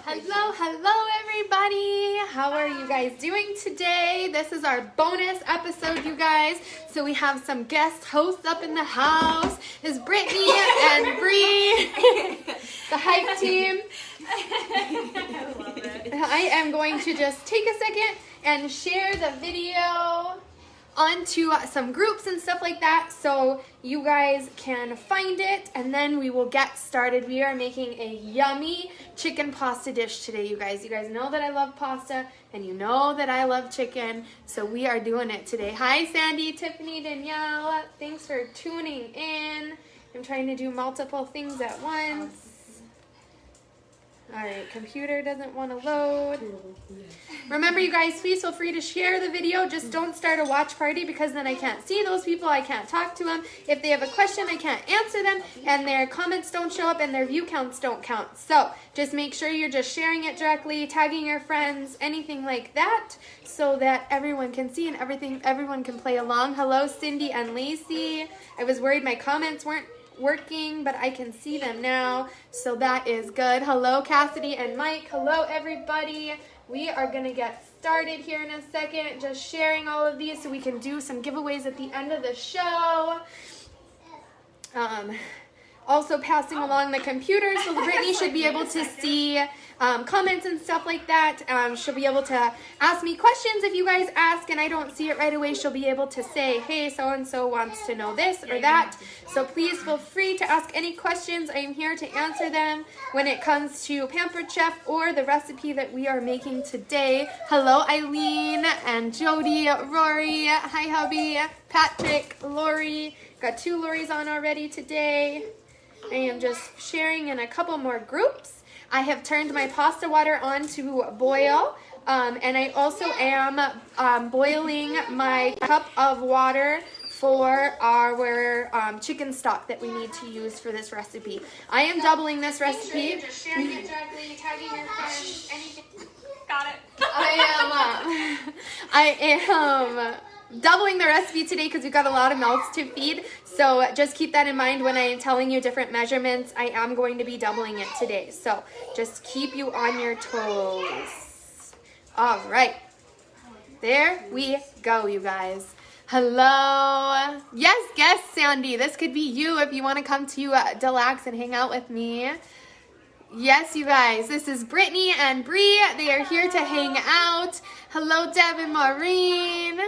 Hello everybody. How are you guys doing today? This is our bonus episode, you guys. So we have some guest hosts up in the house. It's Brittany and Bree, the hype team. I love it. I am going to just take a second and share the video onto some groups and stuff like that so you guys can find it, and then we will get started. We are making a yummy chicken pasta dish today, you guys. You guys know that I love pasta and you know that I love chicken, so we are doing it today. Hi Sandy, Tiffany, Danielle, thanks for tuning in. I'm trying to do multiple things at once. Alright, computer doesn't want to load. Remember, you guys, please feel free to share the video. Just don't start a watch party, because then I can't see those people. I can't talk to them. If they have a question, I can't answer them. And their comments don't show up and their view counts don't count. So just make sure you're just sharing it directly, tagging your friends, anything like that, so that everyone can see and everyone can play along. Hello, Cindy and Lacey. I was worried my comments weren't working, but I can see them now, so that is good. Hello Cassidy and Mike. Hello everybody. We are gonna get started here in a second, just sharing all of these so we can do some giveaways at the end of the show. Also passing along the computer, so Brittany should be able to see comments and stuff like that. She'll be able to ask me questions if you guys ask and I don't see it right away. She'll be able to say, hey, so-and-so wants to know this or that. So please feel free to ask any questions. I am here to answer them when it comes to Pampered Chef or the recipe that we are making today. Hello, Eileen and Jody, Rory, hi hubby, Patrick, Lori. Got 2 Loris on already today. I am just sharing in a couple more groups. I have turned my pasta water on to boil, and I also am boiling my cup of water for our chicken stock that we need to use for this recipe. I am doubling this recipe. Make sure you're just sharing it directly, tagging your friends, anything. Got it. I am doubling the recipe today because we've got a lot of mouths to feed. So just keep that in mind when I am telling you different measurements. I am going to be doubling it today. So just keep you on your toes. All right. There we go, you guys. Hello. Yes, guest Sandy. This could be you if you want to come to Delax and hang out with me. Yes, you guys. This is Brittany and Bree. They are here to hang out. Hello, Deb and Maureen.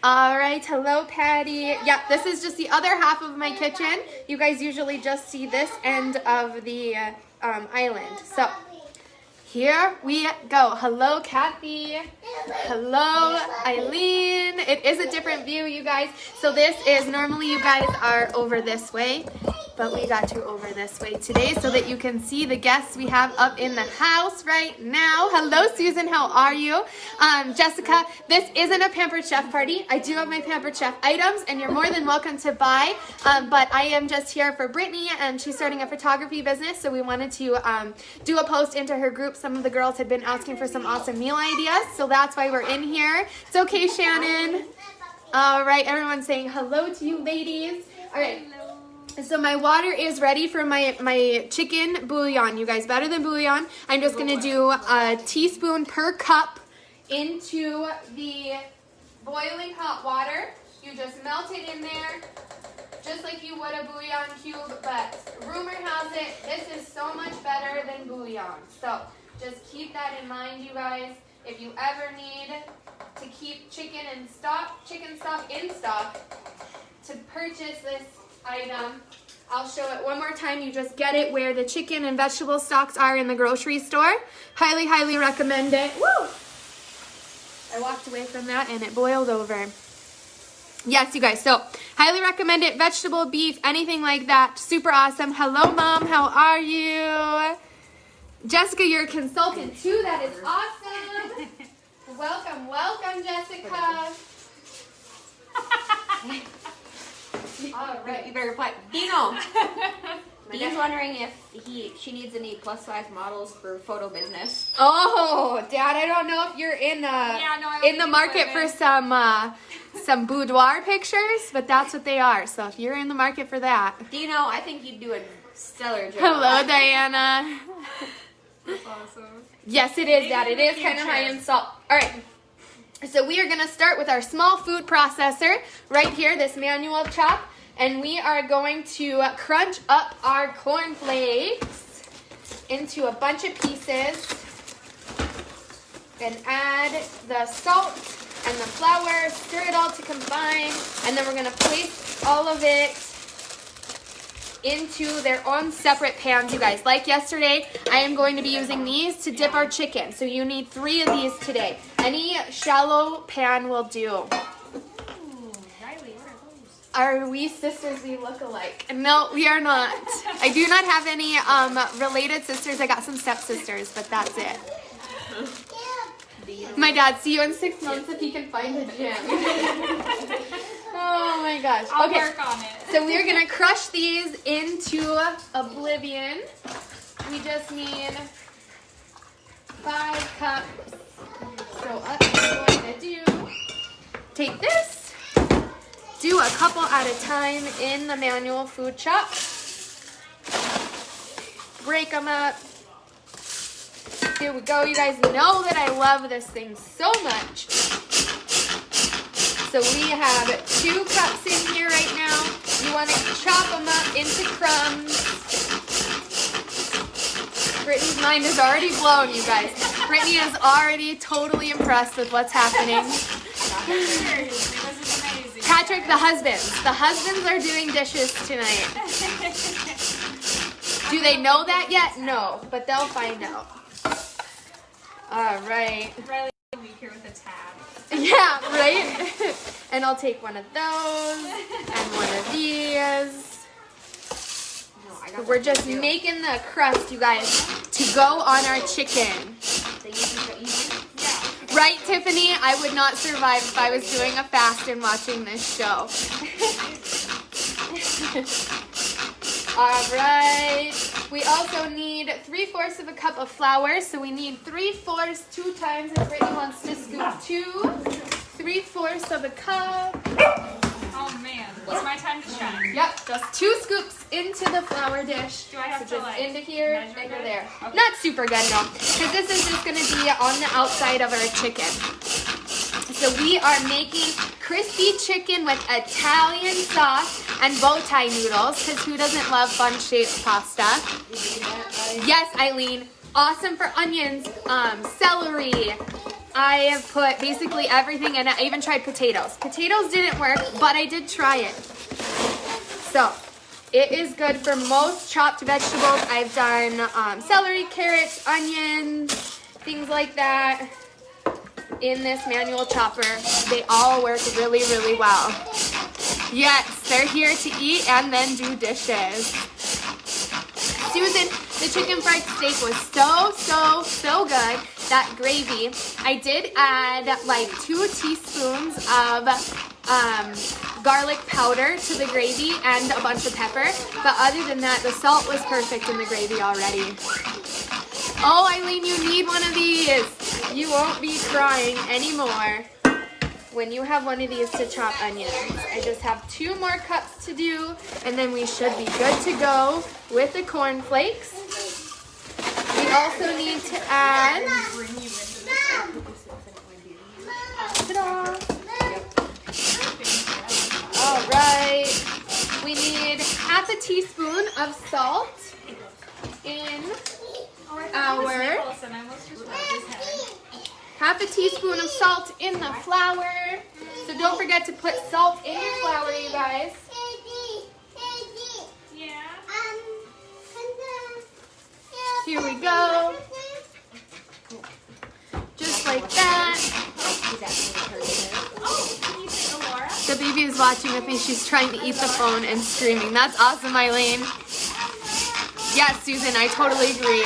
All right, hello Patty. Yeah, this is just the other half of my kitchen. You guys usually just see this end of the island. So here we go. Hello Kathy. Hello Eileen. It is a different view, you guys. So this is, normally you guys are over this way, but we got you over this way today so that you can see the guests we have up in the house right now. Hello, Susan. How are you? Jessica, this isn't a Pampered Chef party. I do have my Pampered Chef items, and you're more than welcome to buy. But I am just here for Brittany, and she's starting a photography business, so we wanted to do a post into her group. Some of the girls had been asking for some awesome meal ideas, so that's why we're in here. It's okay, Shannon. All right, everyone's saying hello to you ladies. All right. So my water is ready for my chicken bouillon, you guys. Better than bouillon. I'm just going to do a teaspoon per cup into the boiling hot water. You just melt it in there just like you would a bouillon cube, but rumor has it this is so much better than bouillon. So just keep that in mind, you guys. If you ever need to keep chicken stock in stock, to purchase this item, I'll show it one more time. You just get it where the chicken and vegetable stocks are in the grocery store. Highly, highly recommend it. Woo! I walked away from that and it boiled over. Yes, you guys, so highly recommend it. Vegetable, beef, anything like that. Super awesome. Hello, Mom. How are you? Jessica, you're a consultant too. That is awesome. Welcome, welcome, Jessica. All right. You better reply. Dino. Dean's wondering if she needs any plus size models for photo business. Oh, Dad, I don't know if you're in the market for some boudoir pictures, but that's what they are. So if you're in the market for that, Dino, I think you'd do a stellar job. Hello, Diana. That's awesome. Yes, it is, Dad. It is kind of high in salt. All right. So we are going to start with our small food processor right here, this manual chop. And we are going to crunch up our cornflakes into a bunch of pieces. And add the salt and the flour. Stir it all to combine. And then we're going to place all of it into their own separate pans, you guys. Like yesterday, I am going to be using these to dip our chicken. So you need 3 of these today. Any shallow pan will do. Ooh, Riley, what are those? Are we sisters we look alike? No, we are not. I do not have any related sisters. I got some stepsisters, but that's it. My dad, see you in 6 months if he can find a gym. Oh my gosh. I'll Okay. work on it. So we're gonna crush these into oblivion. We just need 5 cups. So what I'm going to do, take this, do a couple at a time in the manual food chop. Break them up. Here we go. You guys know that I love this thing so much. So we have 2 cups in here right now. You want to chop them up into crumbs. Brittany's mind is already blown, you guys. Brittany is already totally impressed with what's happening. This is amazing. Patrick, the husbands are doing dishes tonight. Do they know that yet? No, but they'll find out. All right. Riley, week here with a tab. Yeah, right? And I'll take one of those and one of these. We're just making the crust, you guys, to go on our chicken. Right, Tiffany? I would not survive if I was doing a fast and watching this show. All right. We also need 3/4 of a cup of flour. So we need 3/4 2 times if Brittany wants to scoop 2. 3/4 of a cup. Oh man, it's my time to shine. Yep, just 2 scoops into the flour dish. Do I have so to, just like, into here, measure into it? there. Okay. Not super good, no, because this is just going to be on the outside of our chicken. So we are making crispy chicken with Italian sauce and Bowtie noodles, because who doesn't love fun-shaped pasta? Yes, Eileen. Awesome for onions, celery. I have put basically everything in it. I even tried potatoes. Potatoes didn't work, but I did try it. So it is good for most chopped vegetables. I've done celery, carrots, onions, things like that. In this manual chopper, they all work really, really well. Yes, they're here to eat and then do dishes. Susan, the chicken fried steak was so good. That gravy, I did add like 2 teaspoons of garlic powder to the gravy and a bunch of pepper. But other than that, the salt was perfect in the gravy already. Oh, Eileen, you need one of these. You won't be crying anymore when you have one of these to chop onions. I just have 2 more cups to do, and then we should be good to go with the cornflakes. We also need to add... Ta-da! All right. We need 1/2 teaspoon of salt in our... 1/2 teaspoon of salt in the flour. So don't forget to put salt in your flour, you guys. Yeah. Here we go. Just like that. The baby is watching with me. She's trying to eat the phone and screaming. That's awesome, Eileen. Yes, Susan, I totally agree.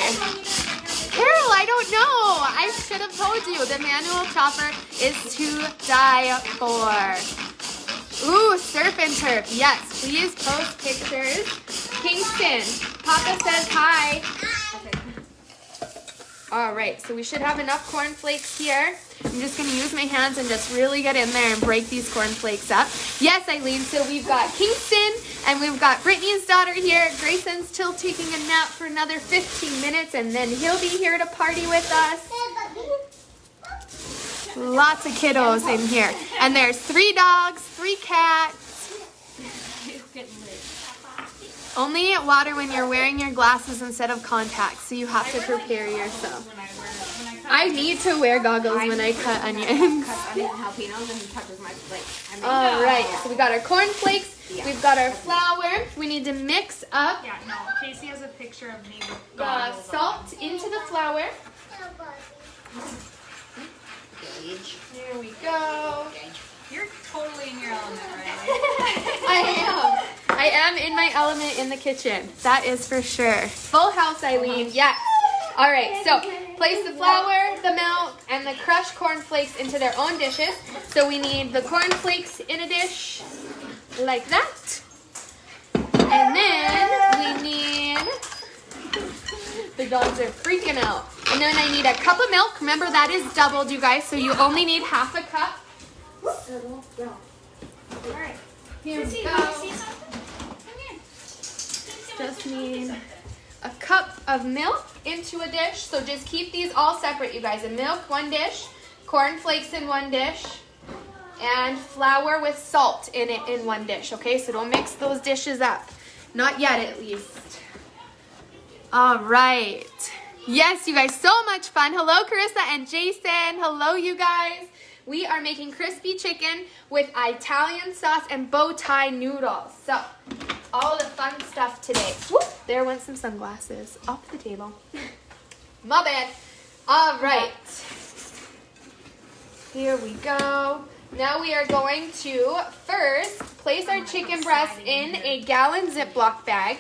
Carol, I don't know. I should have told you. The manual chopper is to die for. Ooh, surf and turf. Yes, please post pictures. Kingston, Papa says hi. All right, so we should have enough cornflakes here. I'm just gonna use my hands and just really get in there and break these cornflakes up. Yes, Eileen, so we've got Kingston and we've got Brittany's daughter here. Grayson's still taking a nap for another 15 minutes and then he'll be here to party with us. Lots of kiddos in here. And there's 3 dogs, 3 cats. Only water when you're wearing your glasses instead of contacts, so you have to prepare yourself. I need to wear goggles when I cut onions. Jalapenos and touches my plate. All right, so we got our cornflakes, we've got our flour. We need to mix up Yeah, no. Casey has a picture of me with the goggles salt into the flour. There we go. You're totally in your element, right? I am in my element in the kitchen. That is for sure. Full house, Eileen. Yes. All right, so place the flour, the milk, and the crushed cornflakes into their own dishes. So we need the cornflakes in a dish like that. And then we need, the dogs are freaking out. And then I need a cup of milk. Remember, that is doubled, you guys, so you only need half a cup. Alright. Here we Casey, go. you see something? Come here. Just need a cup of milk into a dish. So just keep these all separate, you guys. The milk, 1 dish. Cornflakes in 1 dish. And flour with salt in it in 1 dish, okay? So don't mix those dishes up. Not yet, at least. All right. Yes, you guys, so much fun. Hello, Carissa and Jason. Hello, you guys. We are making crispy chicken with Italian sauce and Bowtie Noodles. So, all the fun stuff today. Whoop, there went some sunglasses off the table. My bad. All right. Here we go. Now we are going to first place our chicken breast in a gallon Ziploc bag.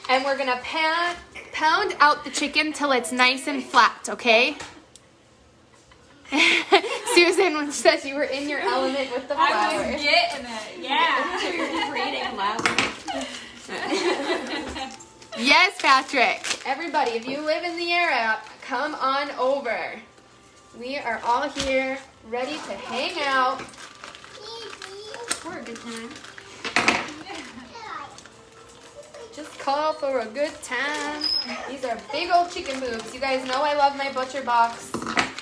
And we're going to pound out the chicken till it's nice and flat, okay? Susan says you were in your element with the flour. I was getting it, yeah. You're reading loud. Yes, Patrick. Everybody, if you live in the area, come on over. We are all here, ready to hang out for a good time. Just call for a good time. These are big old chicken boobs. You guys know I love my butcher box.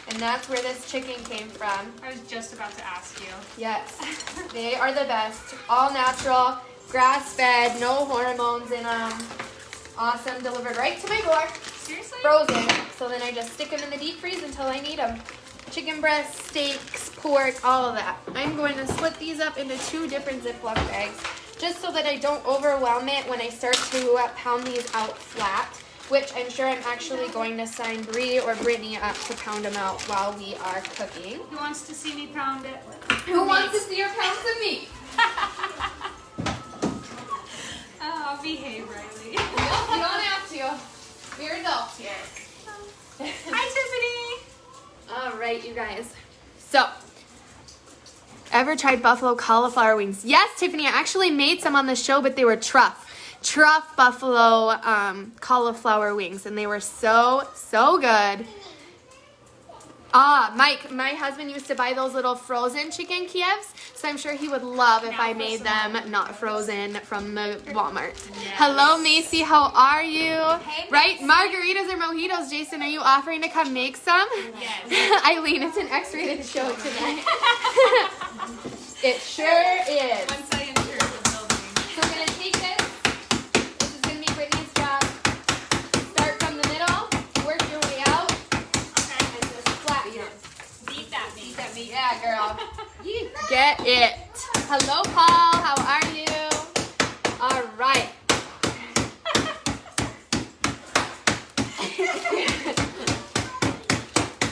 And that's where this chicken came from. I was just about to ask you. Yes, they are the best. All natural, grass-fed, no hormones in them. Awesome, delivered right to my door. Seriously? Frozen, so then I just stick them in the deep freeze until I need them. Chicken breast, steaks, pork, all of that. I'm going to split these up into 2 different Ziploc bags, just so that I don't overwhelm it when I start to pound these out flat. Which I'm sure I'm actually going to sign Bree or Brittany up to pound them out while we are cooking. Who wants to see me pound it? Who wants to see your pounds of meat? Oh, I'll behave, Riley. You don't have to. We're adults here. Hi, Tiffany. All right, you guys. So, ever tried buffalo cauliflower wings? Yes, Tiffany. I actually made some on the show, but they were truff buffalo cauliflower wings, and they were so good. Mike, my husband used to buy those little frozen chicken Kievs, so I'm sure he would love if I made them not frozen from the Walmart. Yes. Hello, Macy, how are you? Hey, right, margaritas or mojitos, Jason, are you offering to come make some? Yes. Eileen, it's an X-rated show tonight. It sure is. Once I enter the building. So we're going to take this. This is going to be Brittany's job. Start from the middle, work your way out, and just flatten it. Beat that meat. Yeah, girl. Get it. Hello, Paul. How are you? All right.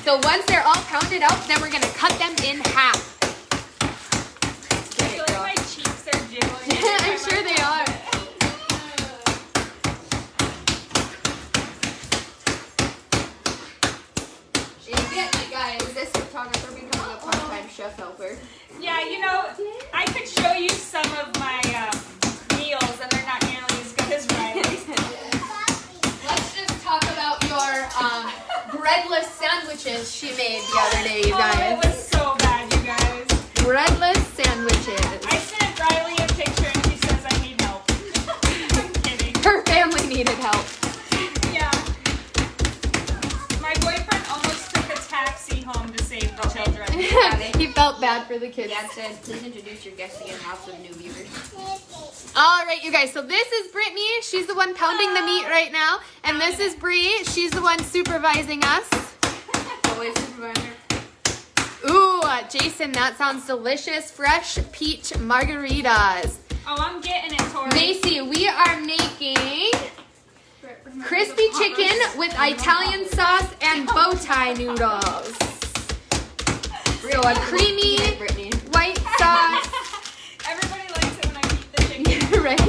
So once they're all pounded out, then we're going to cut them in half. I feel like my cheeks are jiggling. I'm sure they are. She's getting it, guys. Is this photographer becoming a part-time chef helper? Yeah, you know, I could show you some of my meals, and they're not nearly as good as Riley's. Let's just talk breadless sandwiches she made the other day, you Oh, guys. it was so bad, you guys. Breadless sandwiches. I sent Riley a picture and she says I need help. I'm kidding. Her family needed help. Yeah. My boyfriend almost took a taxi home to save the children. He felt bad for the kids. Dad said, please introduce your guests again, lots of new viewers. All right, you guys. So this is Brittany. She's the one pounding the meat right now. And this is Bree. She's the one supervising us. Always supervisor. Ooh, Jason, that sounds delicious. Fresh peach margaritas. Oh, I'm getting it, Tori. Macy, we are making crispy chicken with Italian sauce and Bowtie Noodles. So a creamy Brittany. white sauce. Everybody likes it when I eat the chicken. Right?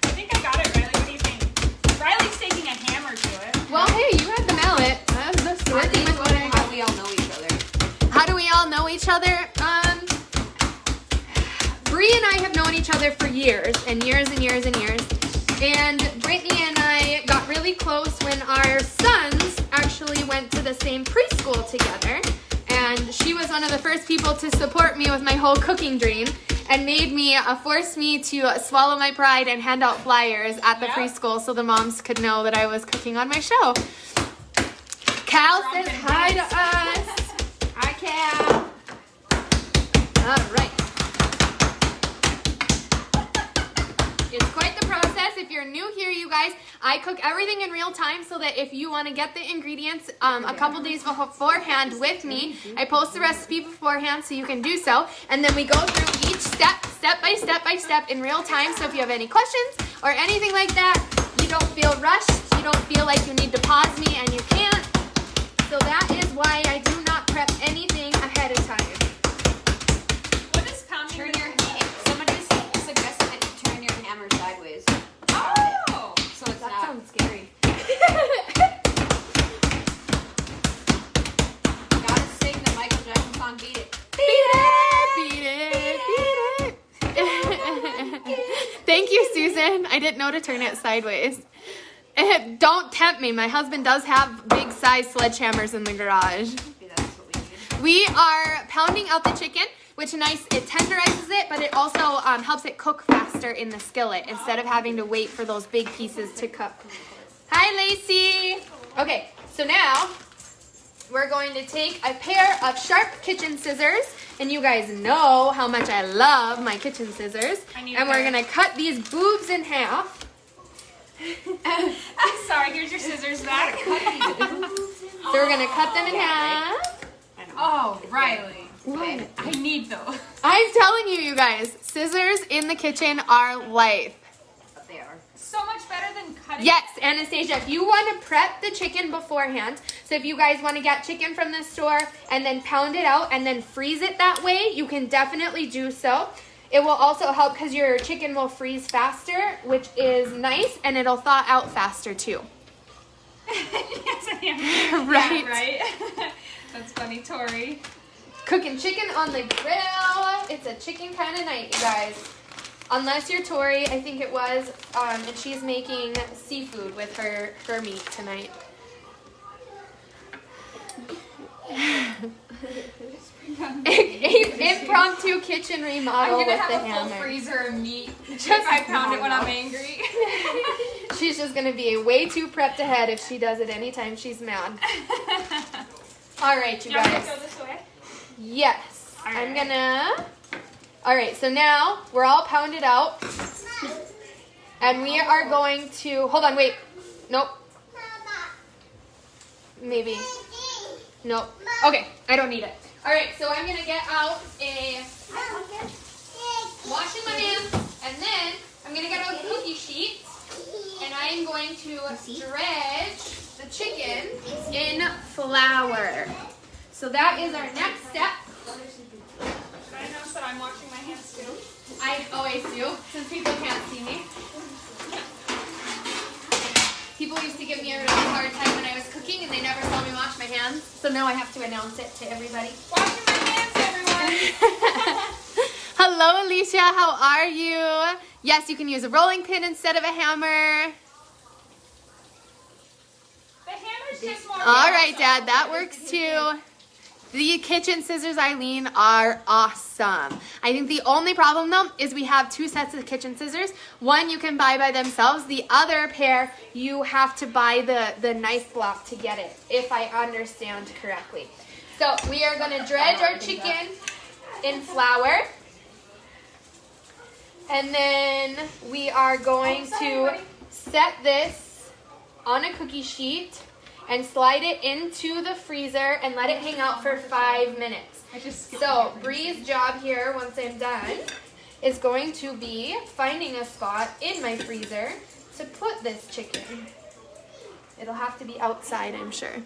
I think I got it, Riley. What do you think? Riley's taking a hammer to it. Well, hey, you had the mallet. That's working with what I How we all know each other. How do we all know each other? Bree and I have known each other for years and years and years and years. And Brittany and I got really close when our sons actually went to the same preschool together. And she was one of the first people to support me with my whole cooking dream and forced me to swallow my pride and hand out flyers at the preschool so the moms could know that I was cooking on my show. Cal says hi to us. Hi, Cal. All right. It's quite the process. If you're new here, you guys, I cook everything in real time so that if you want to get the ingredients a couple days beforehand with me, I post the recipe beforehand so you can do so. And then we go through each step by step in real time. So if you have any questions or anything like that, you don't feel rushed. You don't feel like you need to pause me and you can't. So that is why I do not prep anything ahead of time. What is pounding? Turn your somebody suggested that you turn your hammer sideways. Oh! So it's That not. sounds scary. Gotta sing the Michael Jackson song, Beat It. Beat it. Thank you, Susan. I didn't know to turn it sideways. Don't tempt me. My husband does have big size sledgehammers in the garage. Maybe that's what we need. We are pounding out the chicken, which it tenderizes it, but it also helps it cook faster in the skillet instead of having to wait for those big pieces to cook. Hi, Lacey. Okay, so now we're going to take a pair of sharp kitchen scissors, and you guys know how much I love my kitchen scissors, and we're going to cut these boobs in half. Sorry, here's your scissors back. So we're going to cut them in half. Oh, Riley. What? I need those. I'm telling you, you guys, scissors in the kitchen are life. But they are. So much better than cutting. Yes, Anastasia, if you want to prep the chicken beforehand, so if you guys want to get chicken from the store and then pound it out and then freeze it that way, you can definitely do so. It will also help because your chicken will freeze faster, which is nice, and it'll thaw out faster too. Yes, I am. Right? Yeah, right? That's funny, Tori. Cooking chicken on the grill. It's a chicken kind of night, you guys. Unless you're Tori, I think it was, and she's making seafood with her meat tonight. Impromptu kitchen remodel I'm gonna with the have a full hammer. freezer of meat. Just If I pound it when I'm angry. She's just gonna be way too prepped ahead if she does it anytime she's mad. All right, you You want me to guys. go this way? Yes, All I'm right. gonna. All right, so now we're all pounded out, and we are going to. Hold on, wait. Nope. Maybe. Nope. Okay, I don't need it. All right, so I'm gonna get out washing my hands, and then I'm gonna get out a cookie sheet, and I'm going to dredge the chicken in flour. So that is our next step. Should I announce that I'm washing my hands too? I always do, since people can't see me. People used to give me a really hard time when I was cooking and they never saw me wash my hands. So now I have to announce it to everybody. Washing my hands, everyone. Hello, Alicia. How are you? Yes, you can use a rolling pin instead of a hammer. The hammer's just more All right, Dad, that works too. The kitchen scissors, Eileen, are awesome. I think the only problem though is we have 2 sets of kitchen scissors. One you can buy by themselves. The other pair you have to buy the knife block to get it, if I understand correctly. So we are gonna dredge our chicken in flour. And then we are going to set this on a cookie sheet and slide it into the freezer and let it hang out for 5 minutes. So Bree's job here, once I'm done, is going to be finding a spot in my freezer to put this chicken. It'll have to be outside, I'm sure.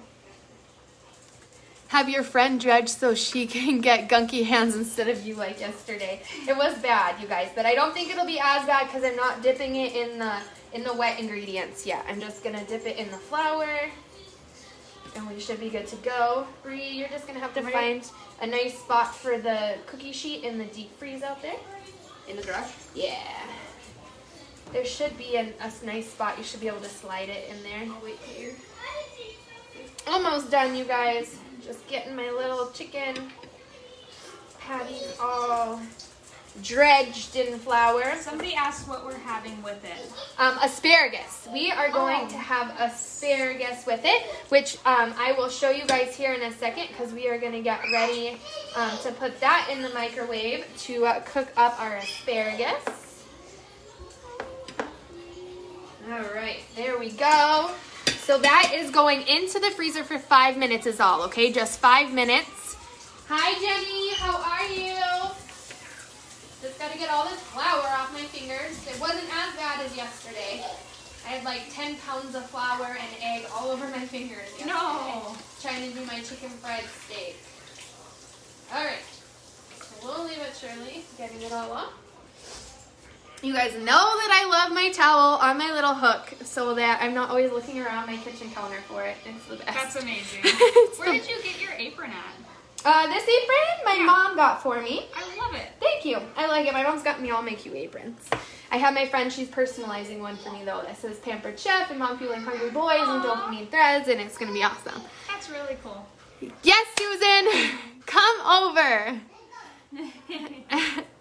Have your friend dredge so she can get gunky hands instead of you like yesterday. It was bad, you guys, but I don't think it'll be as bad because I'm not dipping it in the wet ingredients yet. I'm just gonna dip it in the flour. And we should be good to go. Bree, you're just gonna have to find a nice spot for the cookie sheet in the deep freeze out there. In the garage? Yeah. There should be a nice spot. You should be able to slide it in there. I'll wait here. Almost done, you guys. Just getting my little chicken patties all dredged in flour. Somebody asked what we're having with it. Asparagus. We are going to have asparagus with it, which I will show you guys here in a second because we are going to get ready to put that in the microwave to cook up our asparagus. All right, there we go. So that is going into the freezer for 5 minutes is all, okay? Just 5 minutes. Hi, Jenny. How are you? Just got to get all this flour off my fingers. It wasn't as bad as yesterday. I had like 10 pounds of flour and egg all over my fingers yesterday. No. Trying to do my chicken fried steak. All right. Slowly but surely getting it all off. You guys know that I love my towel on my little hook so that I'm not always looking around my kitchen counter for it. It's the best. That's amazing. It's Where did you get your apron at? This apron my mom got for me. I love it. Thank you. I like it. My mom's got me all my cute aprons. I have my friend, she's personalizing one for me though. That says Pampered Chef and Mom Fueling Hungry Boys and Dopamine Threads, and it's going to be awesome. That's really cool. Yes, Susan! Come over!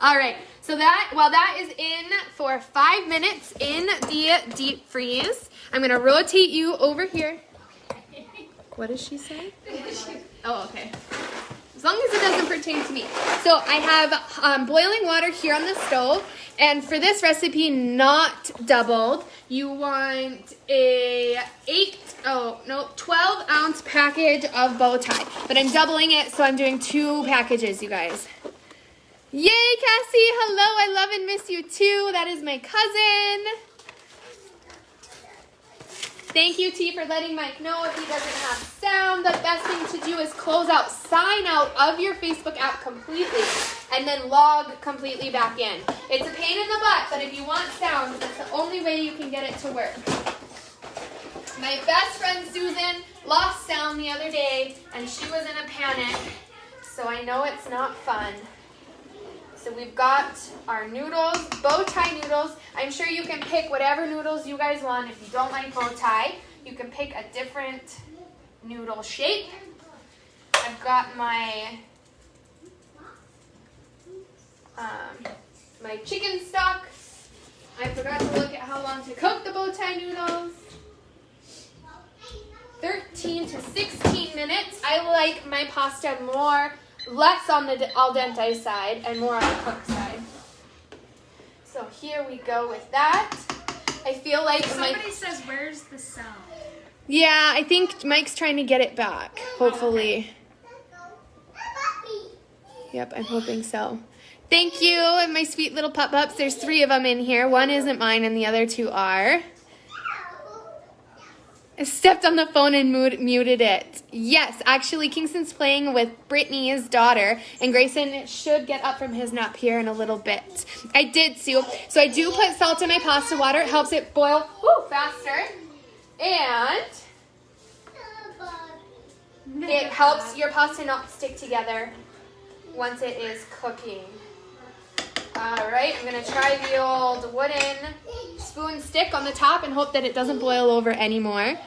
All right, so while that is in for 5 minutes in the deep freeze, I'm going to rotate you over here. What does she say? Oh, okay. As long as it doesn't pertain to me. So I have boiling water here on the stove. And for this recipe, not doubled, you want a 12-ounce package of Bowtie. But I'm doubling it, so I'm doing 2 packages, you guys. Yay, Cassie! Hello, I love and miss you too. That is my cousin. Thank you, T, for letting Mike know if he doesn't have sound. The best thing to do is close out, sign out of your Facebook app completely, and then log completely back in. It's a pain in the butt, but if you want sound, that's the only way you can get it to work. My best friend Susan lost sound the other day, and she was in a panic, so I know it's not fun. So we've got our noodles, Bowtie noodles. I'm sure you can pick whatever noodles you guys want. If you don't like Bowtie, you can pick a different noodle shape. I've got my my chicken stock. I forgot to look at how long to cook the Bowtie noodles. 13 to 16 minutes. I like my pasta less on the al dente side and more on the cooked side. So here we go with that. I feel like somebody says, "Where's the sound?" Yeah, I think Mike's trying to get it back. Hopefully. Yep, I'm hoping so. Thank you, and my sweet little pup-ups. There's 3 of them in here. One isn't mine, and the other 2 are. I stepped on the phone and muted it. Yes, actually, Kingston's playing with Brittany's daughter, and Grayson should get up from his nap here in a little bit. I did, Sue. So I do put salt in my pasta water. It helps it boil faster. And it helps your pasta not stick together once it is cooking. All right, I'm going to try the old wooden spoon stick on the top and hope that it doesn't boil over anymore.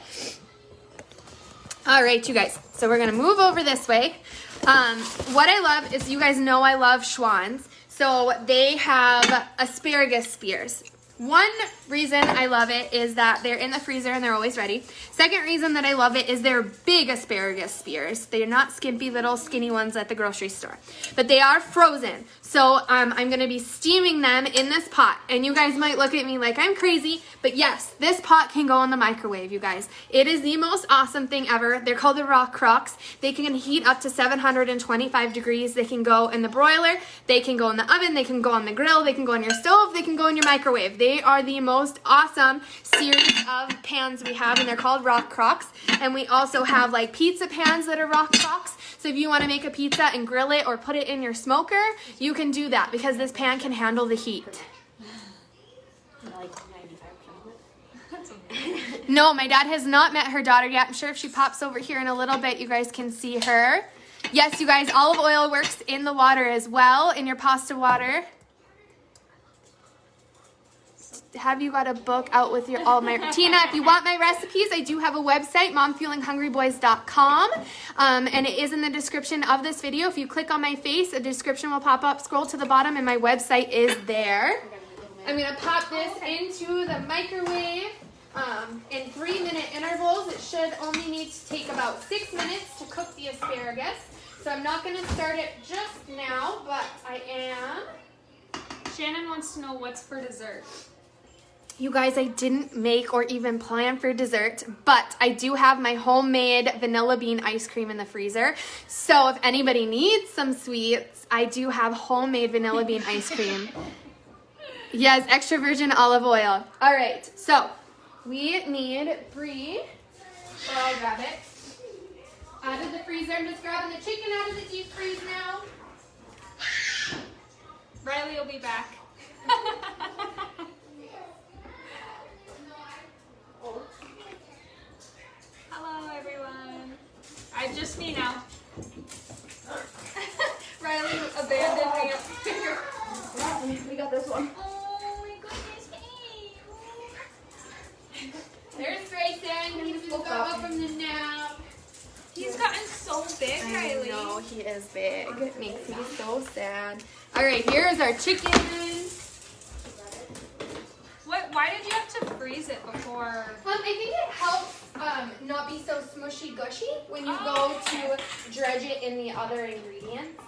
All right, you guys. So we're gonna move over this way. What I love is, you guys know I love Schwann's. So they have asparagus spears. One reason I love it is that they're in the freezer and they're always ready. Second reason that I love it is they're big asparagus spears. They're not skimpy little skinny ones at the grocery store, but they are frozen. So I'm gonna be steaming them in this pot. And you guys might look at me like I'm crazy, but yes, this pot can go in the microwave, you guys. It is the most awesome thing ever. They're called the Rock Crocs. They can heat up to 725 degrees. They can go in the broiler, they can go in the oven, they can go on the grill, they can go on your stove, they can go in your microwave. They are the most awesome series of pans we have, and they're called Rock Crocs. And we also have like pizza pans that are Rock Crocs. So if you want to make a pizza and grill it or put it in your smoker, you can do that because this pan can handle the heat. Like 95% of it. No, my dad has not met her daughter yet. I'm sure if she pops over here in a little bit, you guys can see her. Yes, you guys, olive oil works in the water as well, in your pasta water. Have you got a book out with your all my Tina, if you want my recipes, I do have a website, momfuelinghungryboys.com, and it is in the description of this video. If you click on my face, a description will pop up, scroll to the bottom, and my website is there. I'm gonna pop this into the microwave in 3-minute intervals. It should only need to take about 6 minutes to cook the asparagus. So I'm not gonna start it just now, but I am. Shannon wants to know what's for dessert. You guys, I didn't make or even plan for dessert, but I do have my homemade vanilla bean ice cream in the freezer. So if anybody needs some sweets, I do have homemade vanilla bean ice cream. Yes, extra virgin olive oil. All right, so we need Brie. Or I'll grab it. Out of the freezer. I'm just grabbing the chicken out of the deep freeze now. Riley will be back. Hello, everyone. Just me now. Riley abandoned me up here. We got this one. Oh my goodness me. There's Grayson. He just got up from the nap. He's gotten so big, Riley. I know, he is big. It makes me so sad. All right, here's our chicken. Why did you have to freeze it before? I think it helps not be so smushy gushy when you go to dredge it in the other ingredients.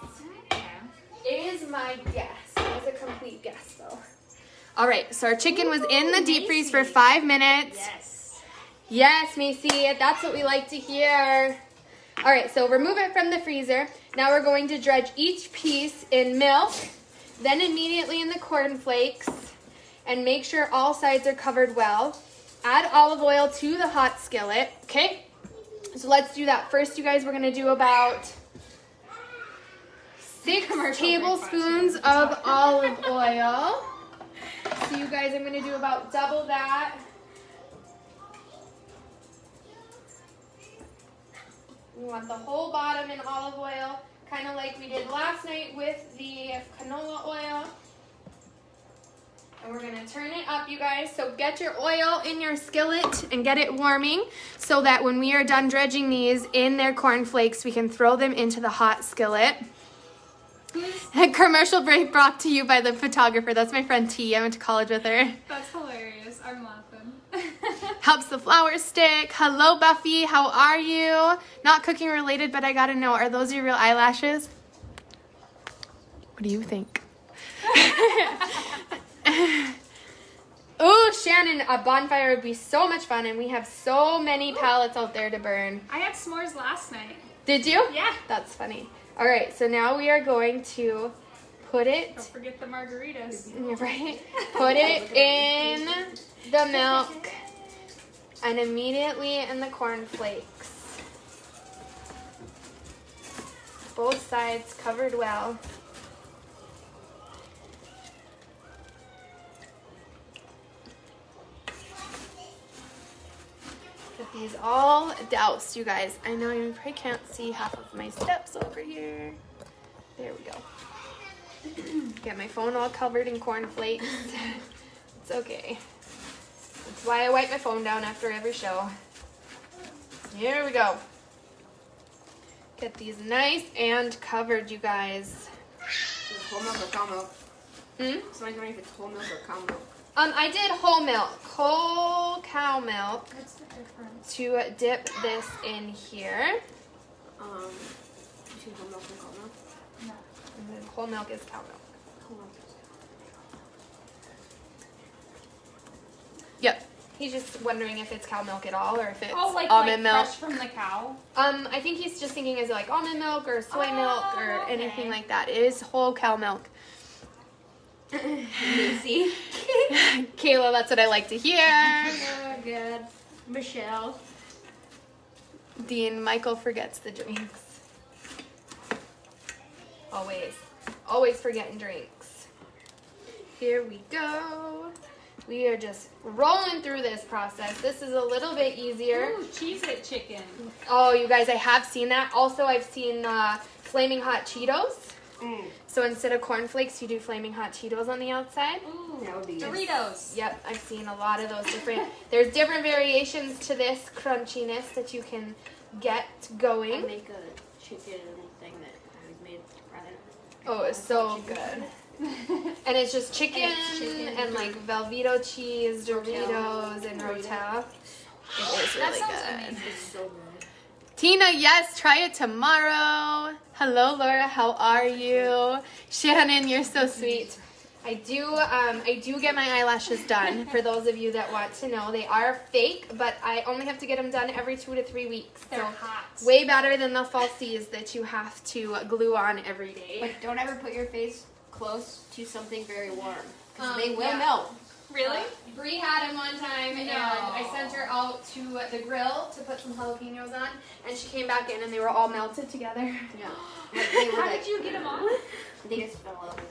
It is my guess. It was a complete guess though. All right, so our chicken was in the deep freeze for 5 minutes. Yes. Yes, Macy, that's what we like to hear. All right, so remove it from the freezer. Now we're going to dredge each piece in milk, then immediately in the cornflakes, and make sure all sides are covered well. Add olive oil to the hot skillet, okay? So let's do that. First, you guys, we're gonna do about 6 tablespoons of olive oil. So you guys, I'm gonna do about double that. We want the whole bottom in olive oil, kind of like we did last night with the canola oil. And we're gonna turn it up, you guys. So get your oil in your skillet and get it warming so that when we are done dredging these in their cornflakes, we can throw them into the hot skillet. A commercial break brought to you by the photographer. That's my friend T. I went to college with her. That's hilarious. I'm laughing. Helps the flour stick. Hello, Buffy. How are you? Not cooking related, but I gotta know, are those your real eyelashes? What do you think? Oh, Shannon, a bonfire would be so much fun, and we have so many pallets out there to burn. I had s'mores last night. Did you? Yeah. That's funny. All right, so now we are going to put it, Don't forget the margaritas. right? Put it in the milk and immediately in the cornflakes. Both sides covered well. Get these all doused, you guys. I know you probably can't see half of my steps over here. There we go. Get my phone all covered in cornflakes. It's okay. That's why I wipe my phone down after every show. Here we go. Get these nice and covered, you guys. Is it whole milk or cow milk? Somebody's wondering if it's whole milk or cow milk. I did whole milk, whole cow milk. What's the difference? To dip this in here. Between whole milk and cow milk? No. And then whole milk is cow milk. Whole milk. Yep. He's just wondering if it's cow milk at all or if it's like almond milk. fresh from the cow? I think he's just thinking is it like almond milk or soy milk or okay. anything like that. It is whole cow milk. Macy. Kayla, that's what I like to hear. Oh, good. Michelle. Dean, Michael forgets the drinks. Always forgetting drinks. Here we go. We are just rolling through this process. This is a little bit easier. Ooh, Cheez-It chicken. Oh, you guys, I have seen that. Also, I've seen Flaming Hot Cheetos. So instead of cornflakes, you do Flaming Hot Cheetos on the outside. Ooh, That would be good. Doritos. Yep, I've seen a lot of those different. There's different variations to this crunchiness that you can get I going. make a chicken thing that I was made rather. Oh, it's so good. And it's just chicken And it's chicken. and like Velveeta cheese, Doritos, and Rotel. It is That really sounds good. amazing. It's so good. Tina, yes, try it tomorrow. Hello, Laura, how are you? Shannon, you're so sweet. I do get my eyelashes done. For those of you that want to know, they are fake, but I only have to get them done every 2 to 3 weeks. They're So hot. way better than the falsies that you have to glue on every day. But don't ever put your face close to something very warm. Because they will yeah. melt. Really? Bree had him one time, and I sent her out to the grill to put some jalapenos on, and she came back in, and they were all melted together. Yeah. Like, they were How like, did you get them on? they just fell out of it.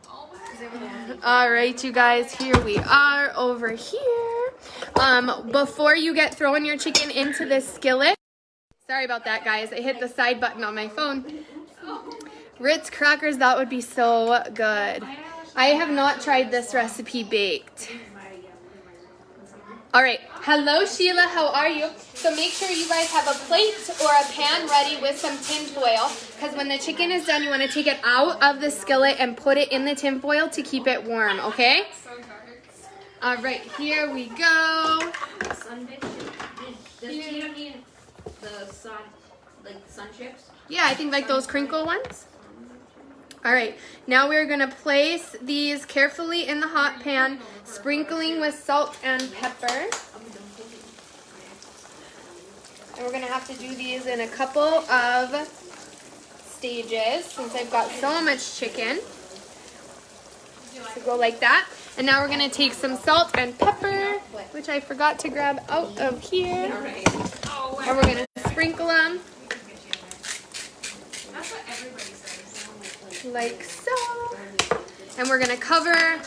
Oh my Because they were the ones that- All right, you guys, here we are over here. Before you get throwing your chicken into this skillet, sorry about that, guys. I hit the side button on my phone. Ritz crackers, that would be so good. I have not tried this recipe baked. All right, hello Sheila, how are you? So make sure you guys have a plate or a pan ready with some tin foil, because when the chicken is done, you want to take it out of the skillet and put it in the tin foil to keep it warm, okay? So dark. All right, here we go. Sun chips? Does Tina need the sun, like sun chips? Yeah, I think like those crinkle ones. All right, now we're gonna place these carefully in the hot pan, sprinkling with salt and pepper. And we're gonna have to do these in a couple of stages since I've got so much chicken. So go like that. And now we're gonna take some salt and pepper, which I forgot to grab out of here. Oh, And we're gonna sprinkle them that's what everybody says. like so. And we're gonna cover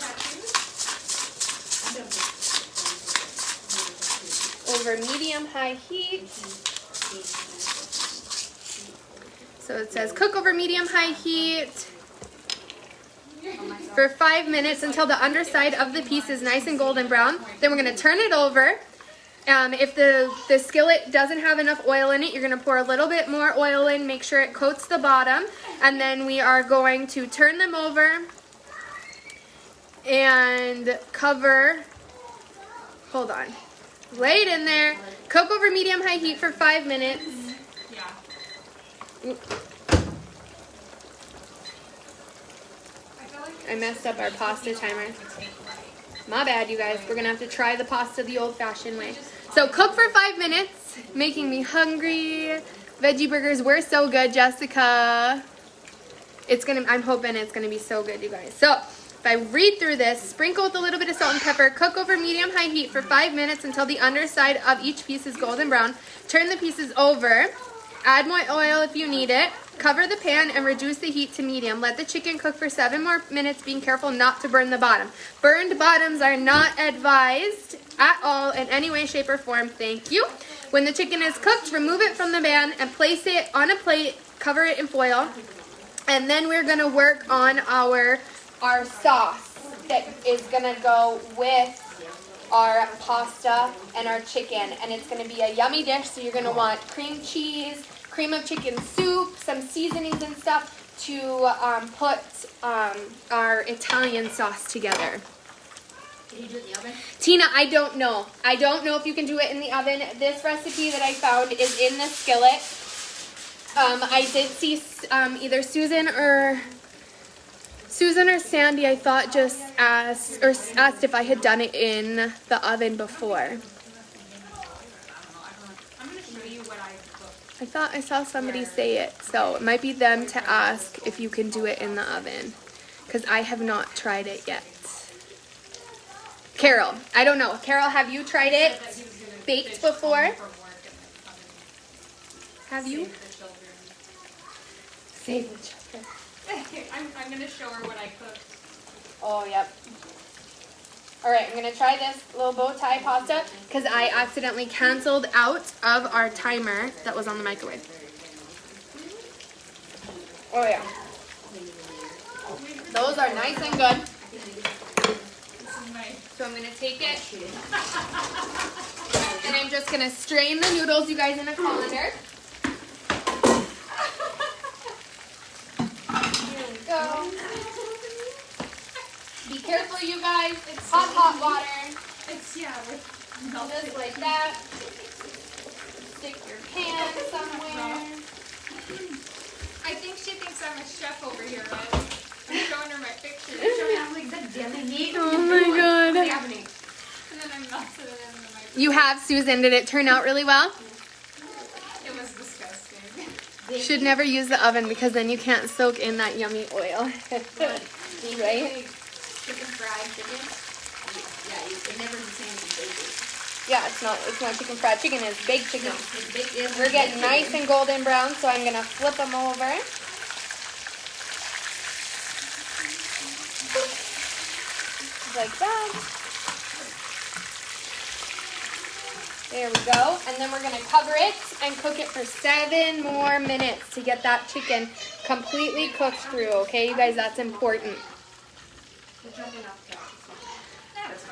over medium-high heat. So it says cook over medium-high heat for 5 minutes until the underside of the piece is nice and golden brown. Then we're gonna turn it over. If the skillet doesn't have enough oil in it, you're gonna pour a little bit more oil in, make sure it coats the bottom, and then we are going to turn them over and cover, hold on, lay it in there, cook over medium-high heat for 5 minutes. Yeah. Oop. I messed up our pasta timer. My bad, you guys. We're gonna have to try the pasta the old-fashioned way. So cook for 5 minutes, making me hungry. Veggie burgers were so good, Jessica. I'm hoping it's gonna be so good, you guys. So if I read through this, sprinkle with a little bit of salt and pepper, cook over medium-high heat for 5 minutes until the underside of each piece is golden brown. Turn the pieces over. Add more oil if you need it. Cover the pan and reduce the heat to medium. Let the chicken cook for 7 more minutes, being careful not to burn the bottom. Burned bottoms are not advised at all in any way, shape, or form. Thank you. When the chicken is cooked, remove it from the pan and place it on a plate. Cover it in foil. And then we're going to work on our sauce that is going to go with our pasta and our chicken. And it's going to be a yummy dish. So you're going to want cream cheese, cream of chicken soup, some seasonings and stuff to put our Italian sauce together. Can you do it in the oven? Tina, I don't know. I don't know if you can do it in the oven. This recipe that I found is in the skillet. I did see either Susan or Sandy, I thought, just asked if I had done it in the oven before. I'm going to show you what I cooked. I thought I saw somebody say it, so it might be them to ask if you can do it in the oven, because I have not tried it yet. Carol, I don't know. Carol, have you tried it baked before? Have you? Save the children. I'm going to show her what I cooked. Oh, yep. All right, I'm going to try this little bow tie pasta because I accidentally canceled out of our timer that was on the microwave. Oh, yeah. Those are nice and good. So I'm going to take it, and I'm just going to strain the noodles, you guys, in a colander. Here we go. Be careful, you guys. It's hot water. It's, yeah, with Just like that. Stick your pan somewhere. I think she thinks I'm a chef over here, right? I'm showing her my pictures. I'm like, that damn heat. Oh my god. What's happening? And then I'm melting it in the microwave. You have, Susan. Did it turn out really well? It was disgusting. Should never use the oven because then you can't soak in that yummy oil. Right? Chicken fried chicken. Yeah, it never the same as bacon. Yeah, it's not chicken fried chicken, it's baked chicken. No, it's baked. We're getting nice and golden brown, so I'm gonna flip them over. Like that. There we go. And then we're gonna cover it and cook it for 7 more minutes to get that chicken completely cooked through, okay, you guys? That's important.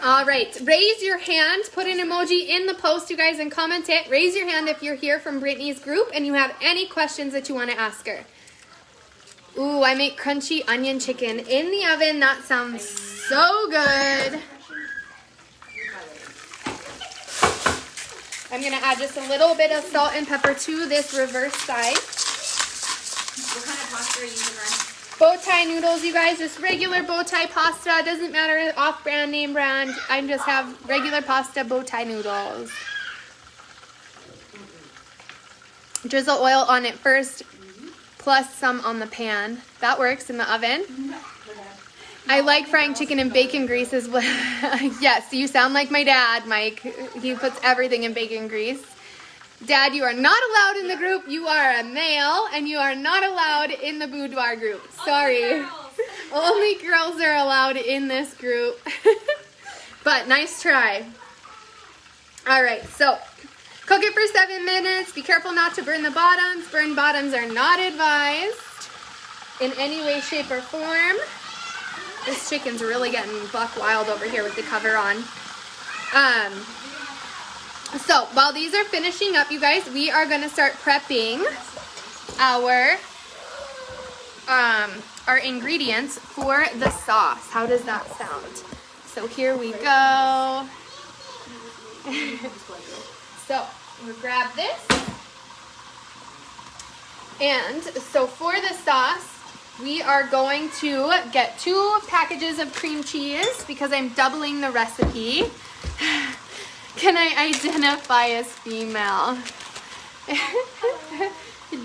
All right, raise your hand, put an emoji in the post, you guys, and comment it. Raise your hand if you're here from Brittany's group and you have any questions that you want to ask her. Ooh, I make crunchy onion chicken in the oven. That sounds so good. I'm going to add just a little bit of salt and pepper to this reverse side. What kind of pasta are you using, Ryan? Bowtie noodles, you guys, just regular bowtie pasta. Doesn't matter off-brand, name brand. I just have regular pasta bowtie noodles. Drizzle oil on it first, plus some on the pan. That works in the oven. I like frying chicken in bacon grease as well. Yes, you sound like my dad, Mike. He puts everything in bacon grease. Dad, you are not allowed in the group. You are a male, and you are not allowed in the boudoir group. Sorry. Only girls are allowed in this group. But nice try. All right, so cook it for 7 minutes. Be careful not to burn the bottoms. Burned bottoms are not advised in any way, shape, or form. This chicken's really getting buck wild over here with the cover on. So while these are finishing up, you guys, we are going to start prepping our ingredients for the sauce. How does that sound? So here we go. So we'll grab this. And so for the sauce, we are going to get 2 packages of cream cheese because I'm doubling the recipe. Can I identify as female?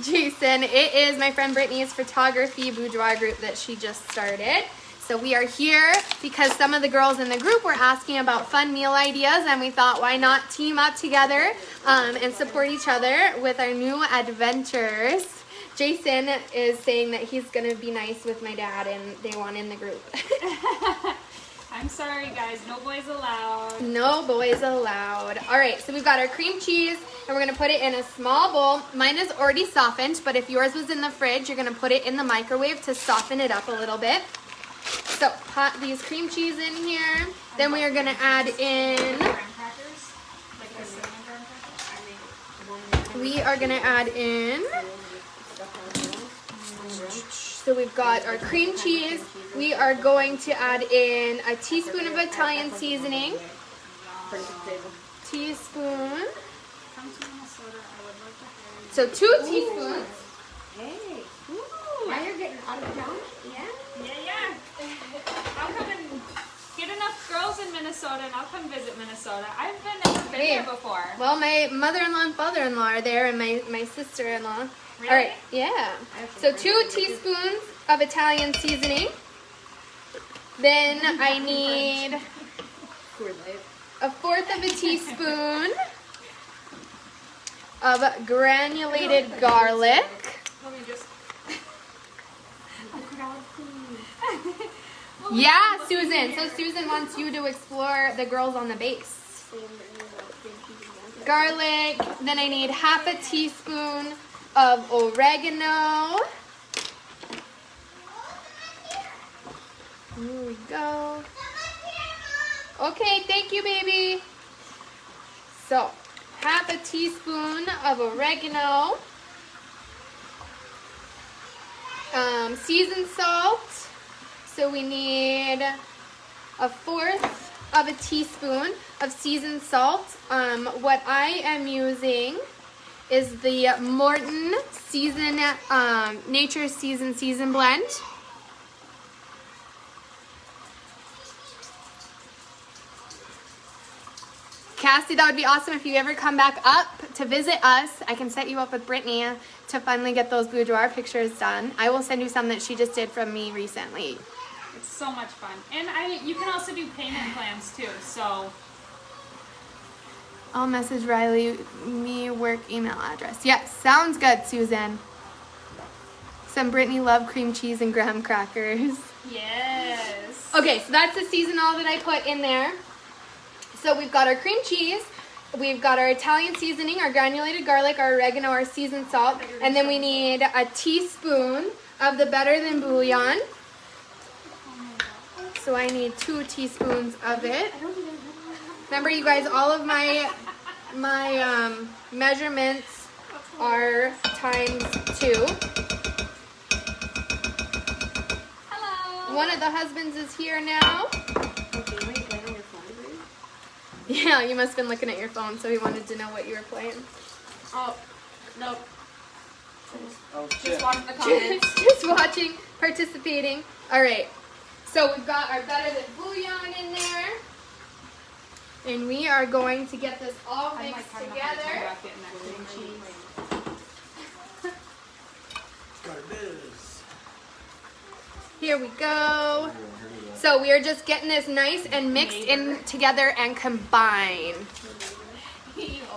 Jason, it is my friend Brittany's photography boudoir group that she just started. So we are here because some of the girls in the group were asking about fun meal ideas, and we thought, why not team up together and support each other with our new adventures. Jason is saying that he's going to be nice with my dad and they want in the group. I'm sorry, guys. No boys allowed. No boys allowed. All right, so we've got our cream cheese, and we're going to put it in a small bowl. Mine is already softened, but if yours was in the fridge, you're going to put it in the microwave to soften it up a little bit. So put these cream cheese in here. Then we are going to add in... Graham crackers? Like the cinnamon graham crackers? we are gonna add in, so we've got our cream cheese. We are going to add in a teaspoon of Italian seasoning. Teaspoon. So 2 teaspoons. Hey. Now you're getting out of town? Yeah? Yeah. I'll come and get enough girls in Minnesota and I'll come visit Minnesota. I've never been there before. Well, my mother-in-law and father-in-law are there, and my sister-in-law. Really? All right, yeah. So 2 teaspoons of Italian seasoning. Then I need 1/4 of a teaspoon of granulated garlic. Let me just... Yeah, Susan. So Susan wants you to explore the girls on the base. Garlic. Then I need 1/2 teaspoon of oregano. Here we go. Okay, thank you, baby. So, 1/2 teaspoon of oregano. Seasoned salt. So we need 1/4 of a teaspoon of seasoned salt. What I am using is the Morton Nature's Season blend. Cassie, that would be awesome if you ever come back up to visit us. I can set you up with Brittany to finally get those boudoir pictures done. I will send you some that she just did from me recently. It's so much fun. And you can also do payment plans too, so... I'll message Riley me work email address. Yes, sounds good, Susan. Some Brittany love cream cheese and graham crackers. Yes. Okay, so that's the seasonal that I put in there. So we've got our cream cheese, we've got our Italian seasoning, our granulated garlic, our oregano, our seasoned salt, and then we need a teaspoon of the Better Than bouillon. So I need 2 teaspoons of it. Remember, you guys, all of my measurements are times 2. Hello. One of the husbands is here now. Yeah, you must have been looking at your phone, so he wanted to know what you were playing. Oh, no. Oh, Just watching the comments. Just watching, participating. All right. So we've got our Better Than bouillon in there. And we are going to get this all mixed together. Here we go. So we are just getting this nice and mixed in together and combined.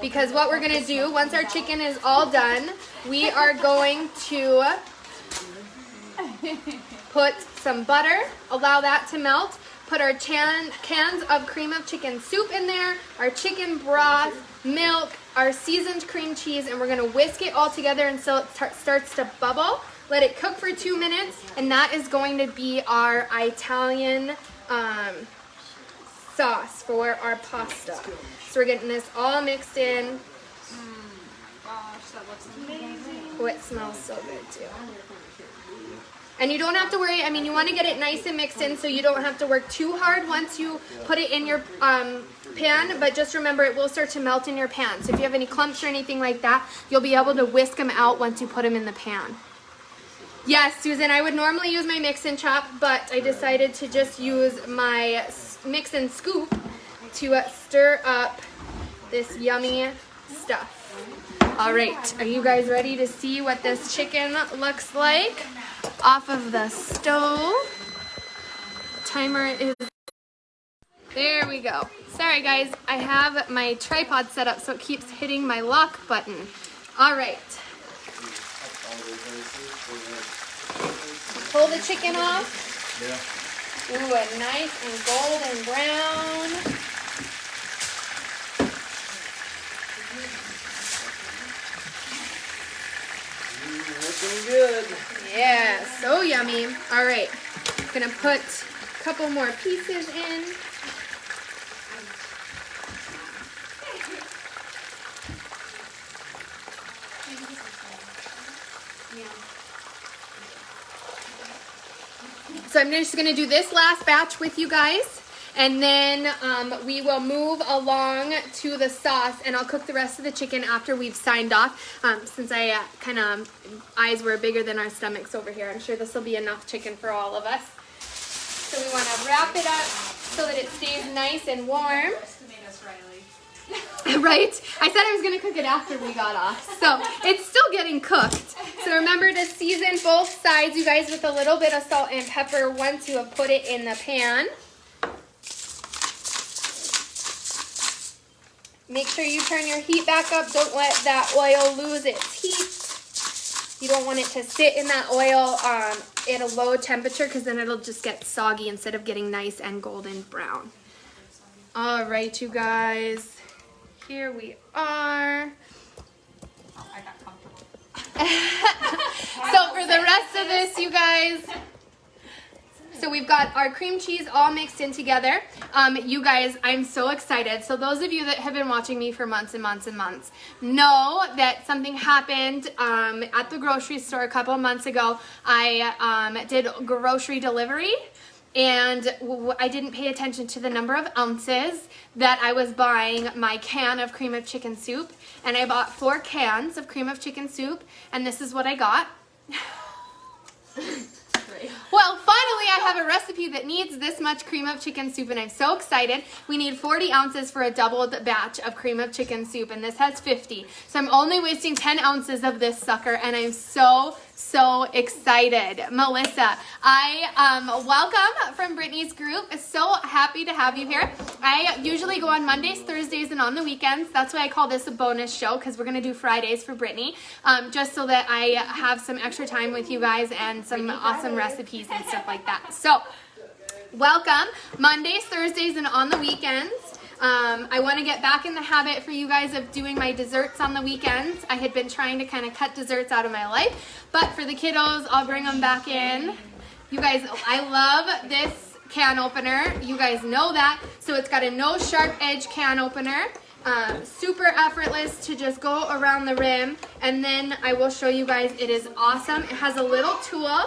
Because what we're going to do, once our chicken is all done, we are going to put some butter, allow that to melt, put our cans of cream of chicken soup in there, our chicken broth, milk, our seasoned cream cheese, and we're going to whisk it all together until it starts to bubble. Let it cook for 2 minutes, and that is going to be our Italian sauce for our pasta. So we're getting this all mixed in. Gosh, that looks amazing. Oh, it smells so good too. And you don't have to worry, I mean, you want to get it nice and mixed in so you don't have to work too hard once you put it in your pan, but just remember it will start to melt in your pan. So if you have any clumps or anything like that, you'll be able to whisk them out once you put them in the pan. Yes, Susan, I would normally use my mix and chop, but I decided to just use my mix and scoop to stir up this yummy stuff. All right, are you guys ready to see what this chicken looks like off of the stove? Timer is... There we go. Sorry guys, I have my tripod set up so it keeps hitting my lock button. All right. Pull the chicken off. Yeah. Ooh, a nice and golden brown. Looking good. Yeah, so yummy. All right, gonna put a couple more pieces in. I'm just gonna do this last batch with you guys. And then we will move along to the sauce, and I'll cook the rest of the chicken after we've signed off. Since I kind of, eyes were bigger than our stomachs over here, I'm sure this will be enough chicken for all of us. So we want to wrap it up so that it stays nice and warm. Right? I said I was going to cook it after we got off. So it's still getting cooked. So remember to season both sides, you guys, with a little bit of salt and pepper once you have put it in the pan. Make sure you turn your heat back up. Don't let that oil lose its heat. You don't want it to sit in that oil at a low temperature because then it'll just get soggy instead of getting nice and golden brown. All right, you guys. Here we are. Oh, I got comfortable. So for the rest of this, you guys, so we've got our cream cheese all mixed in together. You guys, I'm so excited. So those of you that have been watching me for months and months and months know that something happened at the grocery store a couple of months ago. I did grocery delivery, and I didn't pay attention to the number of ounces that I was buying my can of cream of chicken soup. And I bought 4 cans of cream of chicken soup, and this is what I got. Well, finally I have a recipe that needs this much cream of chicken soup, and I'm so excited. We need 40 ounces for a doubled batch of cream of chicken soup, and this has 50. So I'm only wasting 10 ounces of this sucker, and I'm so excited. Melissa, welcome from Brittany's group. So happy to have you here. I usually go on Mondays, Thursdays, and on the weekends. That's why I call this a bonus show, because we're going to do Fridays for Brittany, just so that I have some extra time with you guys and some awesome recipes and stuff like that. So welcome Mondays, Thursdays, and on the weekends. I want to get back in the habit for you guys of doing my desserts on the weekends. I had been trying to kind of cut desserts out of my life, but for the kiddos, I'll bring them back in. You guys, I love this can opener. You guys know that. So it's got a no sharp edge can opener. Super effortless to just go around the rim. And then I will show you guys, it is awesome. It has a little tool.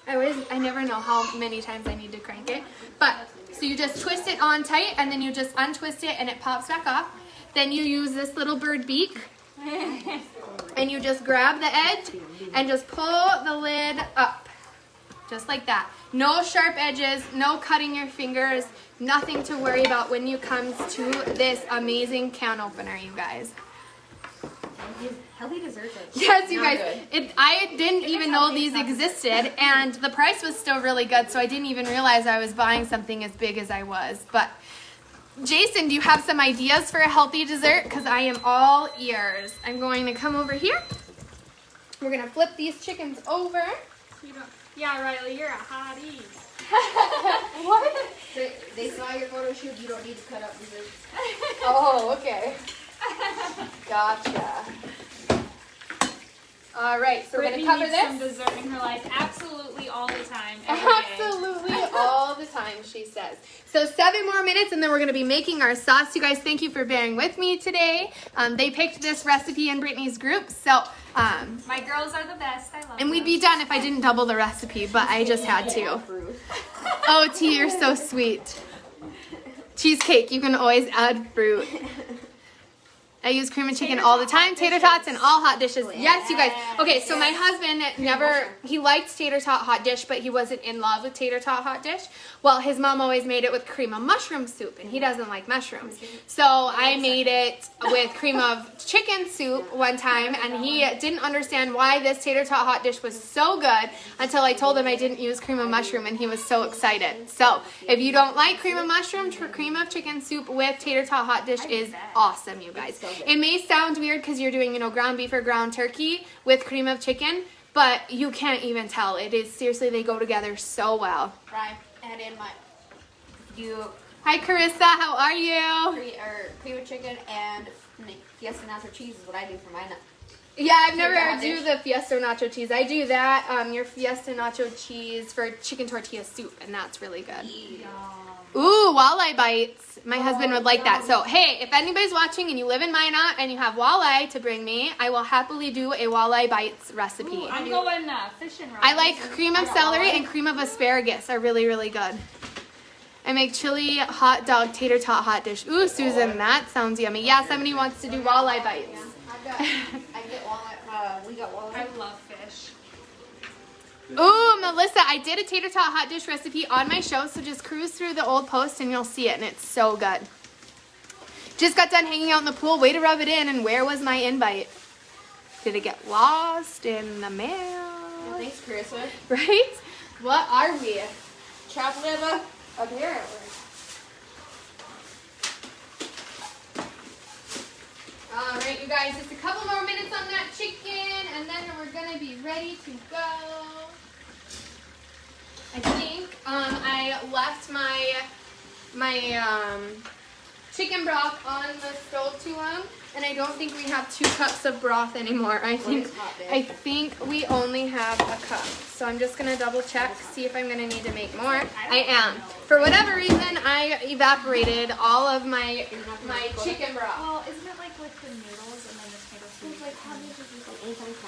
I never know how many times I need to crank it. But so you just twist it on tight, and then you just untwist it, and it pops back off. Then you use this little bird beak, and you just grab the edge and just pull the lid up, just like that. No sharp edges, no cutting your fingers, nothing to worry about when you come to this amazing can opener, you guys. Healthy desserts are Yes, you guys. I didn't even know these existed, and the price was still really good, so I didn't even realize I was buying something as big as I was. But Jason, do you have some ideas for a healthy dessert? Because I am all ears. I'm going to come over here. We're going to flip these chickens over. Yeah, Riley, you're a hottie. What? They saw your photo shoot. You don't need to cut up desserts. Oh, okay. Gotcha. All right, so Brittany we're going to cover needs this. some dessert in her life absolutely all the time, every day. Absolutely all the time, she says. So 7 more minutes, and then we're going to be making our sauce. You guys, thank you for bearing with me today. They picked this recipe in Brittany's group, so My girls are the best. I love and we'd them. be done if I didn't double the recipe, but I just had to. Oh, T, you're so sweet. Cheesecake, you can always add fruit. I use cream and chicken all the time, tater tots, and all hot dishes. Yes, you guys. Okay, so my husband he liked tater tot hot dish, but he wasn't in love with tater tot hot dish. Well, his mom always made it with cream of mushroom soup, and he doesn't like mushrooms. So I made it with cream of chicken soup one time, and he didn't understand why this tater tot hot dish was so good until I told him I didn't use cream of mushroom, and he was so excited. So if you don't like cream of mushroom, cream of chicken soup with tater tot hot dish is awesome, you guys. It may sound weird because you're doing, ground beef or ground turkey with cream of chicken, but you can't even tell. It is seriously, they go together so well. Right. And in my Hi, Carissa. How are you? cream of chicken and fiesta nacho cheese is what I do for mine. Yeah, I've never do the Fiesta Nacho cheese. I do that, your Fiesta Nacho cheese for chicken tortilla soup, and that's really good. Ooh, walleye bites. My husband would like that. So, hey, if anybody's watching and you live in Minot and you have walleye to bring me, I will happily do a walleye bites recipe. Ooh, I'm going fish and I like cream of celery and cream of asparagus are really, really good. I make chili hot dog tater tot hot dish. Ooh, Susan, that sounds yummy. Yeah, somebody wants to do walleye bites. We got walleye. I love fish. Ooh, Melissa, I did a tater tot hot dish recipe on my show, so just cruise through the old post and you'll see it, and it's so good. Just got done hanging out in the pool. Way to rub it in, and where was my invite? Did it get lost in the mail? Well, thanks, Carissa. Right? What are we? Chopped liver, apparently. All right, you guys, just a couple more minutes on that chicken, and then we're gonna be ready to go. I think I left my chicken broth on the stove too long, and I don't think we have 2 cups of broth anymore. I think we only have a cup. So I'm just gonna double check, see if I'm gonna need to make more. I am. For whatever reason, I evaporated all of my chicken broth. Well, isn't it like with the noodles and then the potato soup?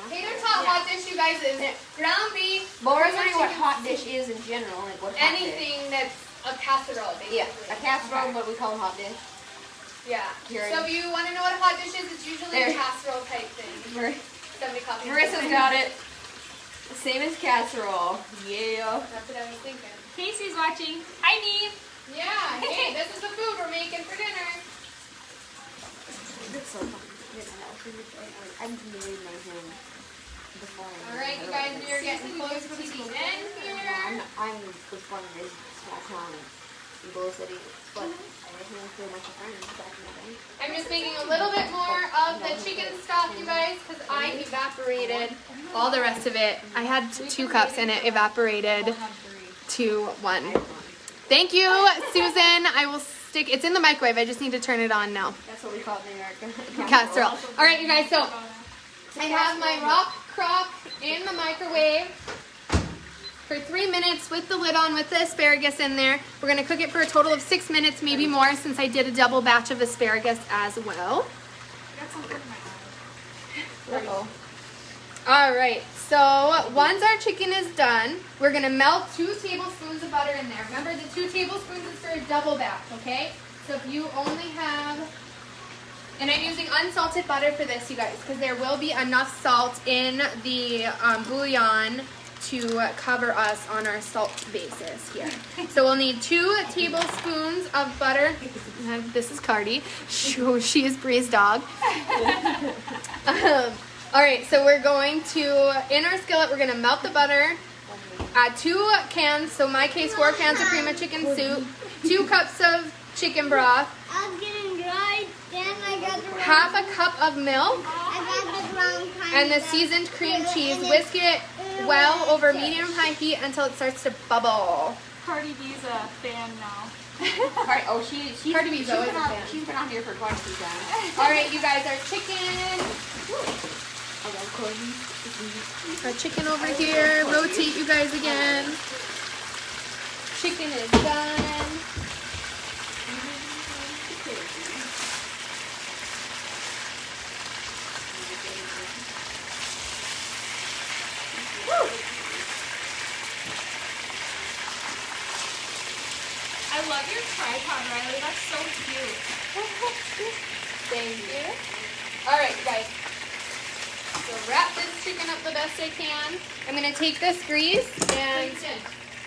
Tater tot hot dish, you guys, is ground beef. But we're wondering what hot dish is in general, like what hot dish. Anything that's a casserole, basically. Yeah, a casserole, what we call a hot dish. Yeah. Curing. So if you want to know what a hot dish is, it's usually a casserole type thing. Somebody copy Marissa's got it. Same as casserole. Yeah. That's what I was thinking. Casey's watching. Hi, Neve. Yeah. Hey, this is the food we're making for dinner. It's so fun. I'm married my hand before. All right, you guys, we are getting close to the end here. I'm was born and raised in a small town in Bowl City, but I didn't feel much of friends back in the day. I'm just making a little bit more of the chicken stock, you guys, because I evaporated all the rest of it. I had 2 cups and it evaporated to 1. Thank you, Susan. I will stick. It's in the microwave. I just need to turn it on now. That's what we call it in America. Casserole. All right, you guys. So I have my rock crock in the microwave for 3 minutes with the lid on, with the asparagus in there. We're gonna cook it for a total of 6 minutes, maybe more, since I did a double batch of asparagus as well. Got some in my eye. Uh-oh. All right, so once our chicken is done, we're gonna melt 2 tablespoons of butter in there. Remember, the 2 tablespoons is for a double batch, okay? So if you only have, and I'm using unsalted butter for this, you guys, because there will be enough salt in the bouillon to cover us on our salt basis here. So we'll need 2 tablespoons of butter. This is Cardi. She is Bree's dog. All right, so we're going to, in our skillet, we're going to melt the butter, add 2 cans, so in my case 4 cans of cream of chicken soup, 2 cups of chicken broth, I'm getting dry, then I got the half a cup of milk, I got the wrong kind. and the seasoned cream cheese. Whisk it well over medium-high heat until it starts to bubble. Cardi B's a fan now. Cardi B's always a fan. She's been on here for quite a few times. All right, you guys, our chicken. Our chicken over here. Rotate you guys again. Chicken is done. I love your tripod, Riley. That's so cute. Thank you. All right, you guys. So wrap this chicken up the best I can. I'm gonna take this grease and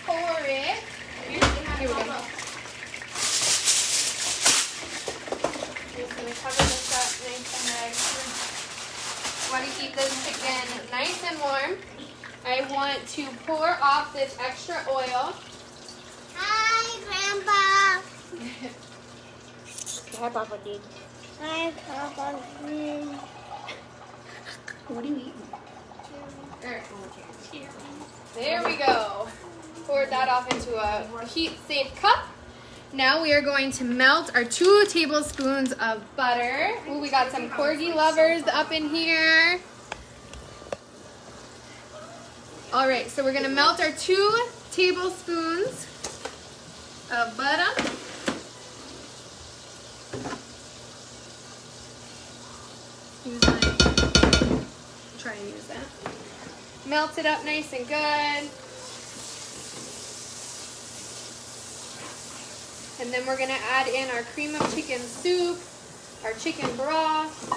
pour it. Here we go. Just gonna cover this up nice and nice. Want to keep this chicken nice and warm. I want to pour off this extra oil. Hi, Grandpa. Hi, Papa Dean. Hi, Papa. What are you eating? There we go. Poured that off into a heat-safe cup. Now we are going to melt our 2 tablespoons of butter. Ooh, we got some corgi lovers up in here. All right, so we're gonna melt our 2 tablespoons of butter. Try and use that. Melt it up nice and good. And then we're gonna add in our cream of chicken soup, our chicken broth.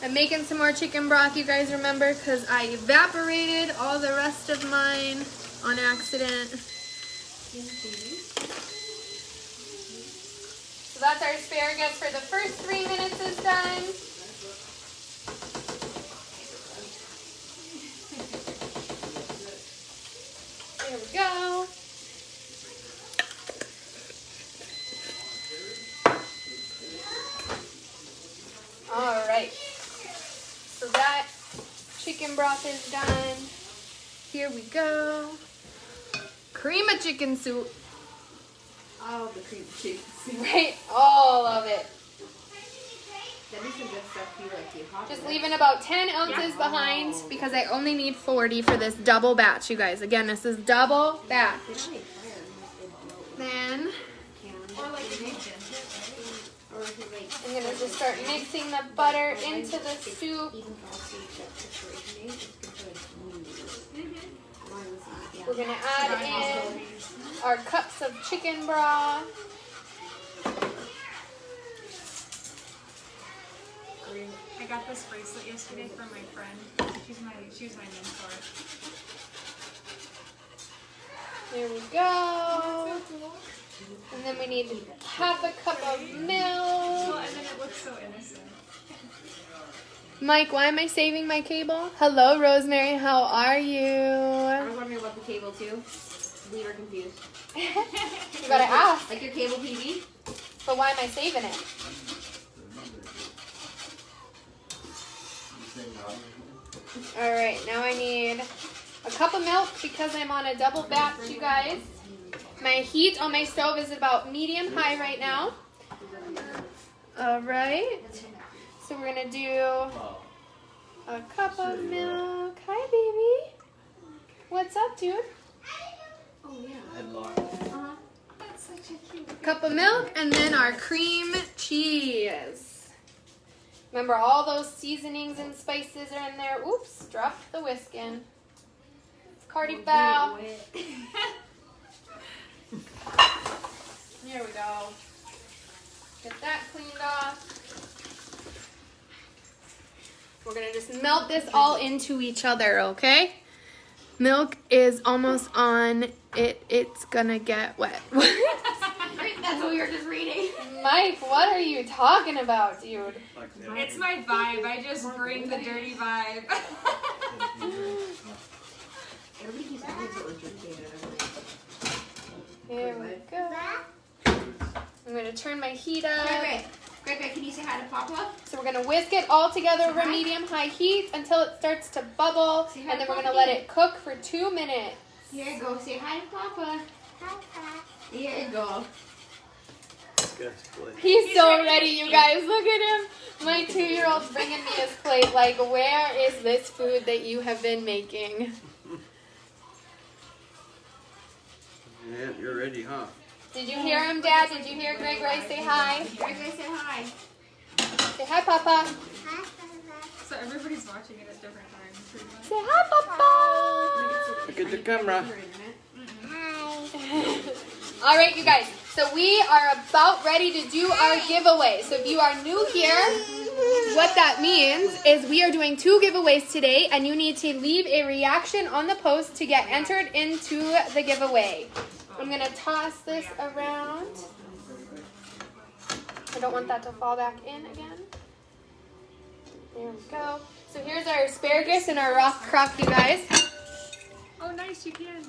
I'm making some more chicken broth, you guys remember, because I evaporated all the rest of mine on accident. So that's our asparagus for the first 3 minutes is done. There we go. All right. So that chicken broth is done. Here we go. Cream of chicken soup. All the cream cheese. Right? All of it. That'd be some good stuff for you, like the hot. Just leaving about 10 ounces behind because I only need 40 for this double batch, you guys. Again, this is double batch. Then I'm going to just start mixing the butter into the soup. We're going to add in our cups of chicken broth. I got this bracelet yesterday from my friend. She was my mentor. There we go. And then we need half a cup of milk. Well, and then it looks so innocent. Mike, why am I saving my cable? Hello, Rosemary. How are I you? was wondering about the cable too. We were confused. You gotta ask. Like your cable TV? But why am I saving it? All right, now I need a cup of milk because I'm on a double batch, you guys. My heat on my stove is about medium-high right now. All right. So we're gonna do a cup of milk. Hi, baby. What's up, dude? Oh yeah. Headlock. That's such a cute. Cup of milk and then our cream cheese. Remember, all those seasonings and spices are in there. Oops, dropped the whisk in. Cardi foul. Here we go. Get that cleaned off. We're gonna just melt this all into each other, okay? Milk is almost on it. It's gonna get wet. That's what we were just reading. Mike, what are you talking about, dude? It's my vibe. I just bring the dirty vibe. Everybody keeps asking what we're drinking. Here we go. I'm gonna turn my heat up. Greg, can you say hi to Papa? So we're gonna whisk it all together over medium-high heat until it starts to bubble, and then we're gonna let it cook for 2 minutes. Here you go. Say hi to Papa. Papa. Here you go. He's so ready, you guys. Look at him. My 2-year-old's bringing me his plate. Like, where is this food that you have been making? Yeah, you're ready, huh? Did you hear him, Dad? Did you hear Greg Ray say hi? Greg, say hi. Say hi, Papa. Hi, Papa. So everybody's watching it at different times. Pretty much. Say hi, Papa. Look at the camera. Hi. All right, you guys. So we are about ready to do our giveaway. So if you are new here, what that means is we are doing 2 giveaways today, and you need to leave a reaction on the post to get entered into the giveaway. I'm going to toss this around. I don't want that to fall back in again. There we go. So here's our asparagus in our rock crock, you guys. Oh, nice. You can.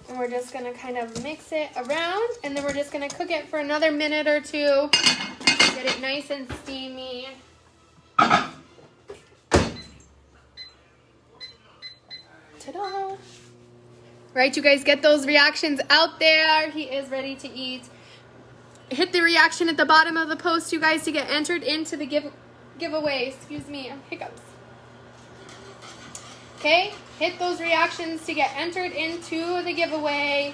And we're just going to kind of mix it around, and then we're just going to cook it for another minute or 2. Get it nice and steamy. Ta-da! Right, you guys, get those reactions out there. He is ready to eat. Hit the reaction at the bottom of the post, you guys, to get entered into the giveaway. Excuse me, hiccups. Okay, hit those reactions to get entered into the giveaway.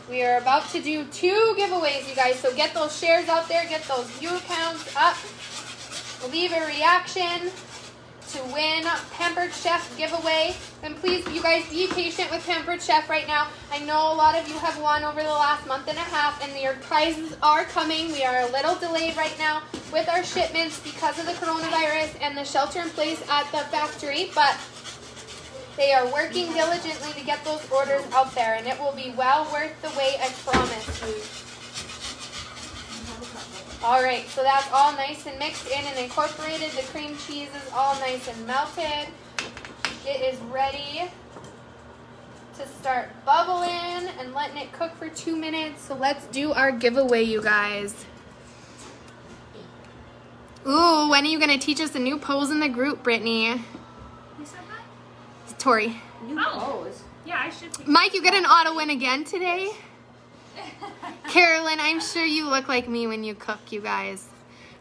We are about to do 2 giveaways, you guys. So get those shares out there. Get those view counts up. Leave a reaction to win Pampered Chef giveaway. And please, you guys, be patient with Pampered Chef right now. I know a lot of you have won over the last month and a half, and your prizes are coming. We are a little delayed right now with our shipments because of the coronavirus and the shelter in place at the factory, but they are working diligently to get those orders out there, and it will be well worth the wait, I promise you. All right, so that's all nice and mixed in and incorporated. The cream cheese is all nice and melted. It is ready to start bubbling and letting it cook for 2 minutes. So let's do our giveaway, you guys. Ooh, when are you going to teach us a new pose in the group, Brittany? You said that? Tori. New pose. Yeah, I should take Mike, you get an auto win again today? Carolyn, I'm sure you look like me when you cook, you guys.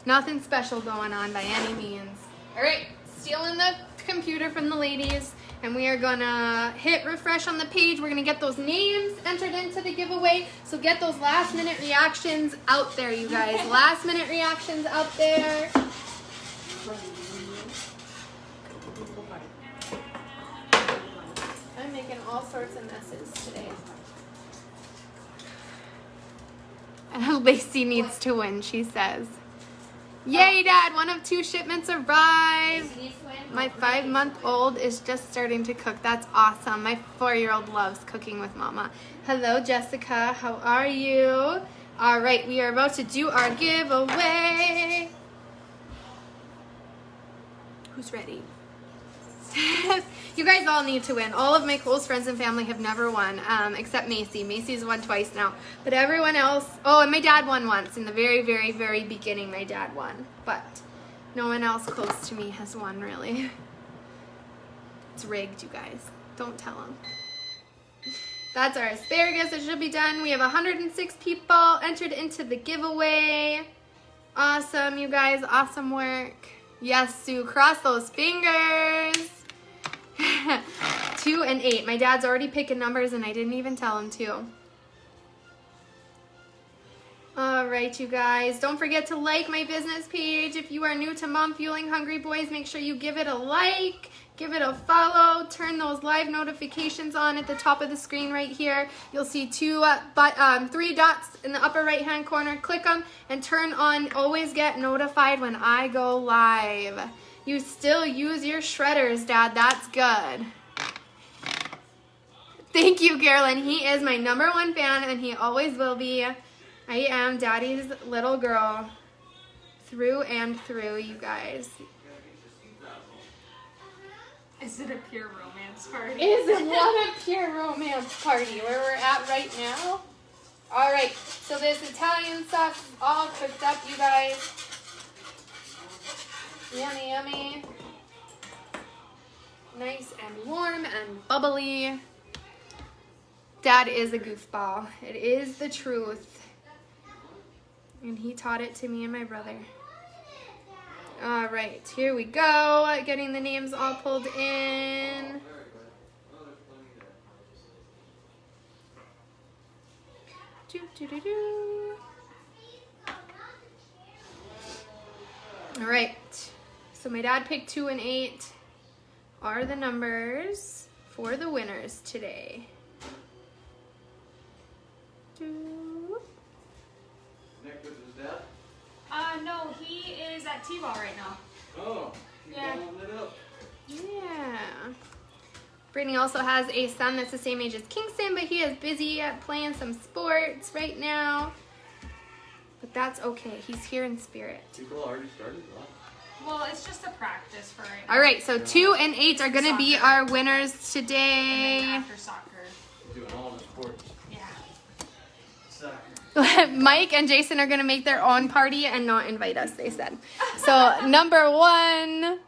Nothing special going on by any means. All right, stealing the computer from the ladies, and we are gonna hit refresh on the page. We're gonna get those names entered into the giveaway. So get those last minute reactions out there, you guys. Last minute reactions out there. I'm making all sorts of messes today. Lacey needs to win, she says. Yay, Dad, 1 of 2 shipments arrived. My 5-month-old is just starting to cook. That's awesome. My 4-year-old loves cooking with Mama. Hello, Jessica. How are you? All right, we are about to do our giveaway. Who's ready? You guys all need to win. All of my close friends and family have never won, except Macy. Macy's won twice now. But everyone else, oh, and my dad won once. In the very, very, very beginning, my dad won. But no one else close to me has won, really. It's rigged, you guys. Don't tell them. That's our asparagus. It should be done. We have 106 people entered into the giveaway. Awesome, you guys. Awesome work. Yes, Sue. Cross those fingers. 2 and 8. My dad's already picking numbers and I didn't even tell him to. All right, you guys. Don't forget to like my business page. If you are new to Mom Fueling Hungry Boys, make sure you give it a like, give it a follow, turn those live notifications on at the top of the screen right here. You'll see 3 dots in the upper right hand corner. Click them and turn on always get notified when I go live. You still use your shredders, Dad. That's good. Thank you, Carolyn. He is my #1 fan, and he always will be. I am Daddy's little girl through and through, you guys. Is it a pure romance party? Is it what a pure romance party where we're at right now? All right, so this Italian sauce is all cooked up, you guys. Yummy, yummy. Nice and warm and bubbly. Dad is a goofball. It is the truth. And he taught it to me and my brother. All right, here we go. Getting the names all pulled in. All right. So my dad picked 2 and 8 are the numbers for the winners today. Nick with his dad? No, he is at T-ball right now. Oh, he's Yeah. blowing it up. Yeah. Brittany also has a son that's the same age as Kingston, but he is busy playing some sports right now. But that's okay. He's here in spirit. People already started? Wow. Well, it's just a practice for right now. All right, so 2 and 8 are going to be our winners And today. then after soccer. Doing all the sports. Yeah. Soccer. Mike and Jason are going to make their own party and not invite us, they said. So, #1,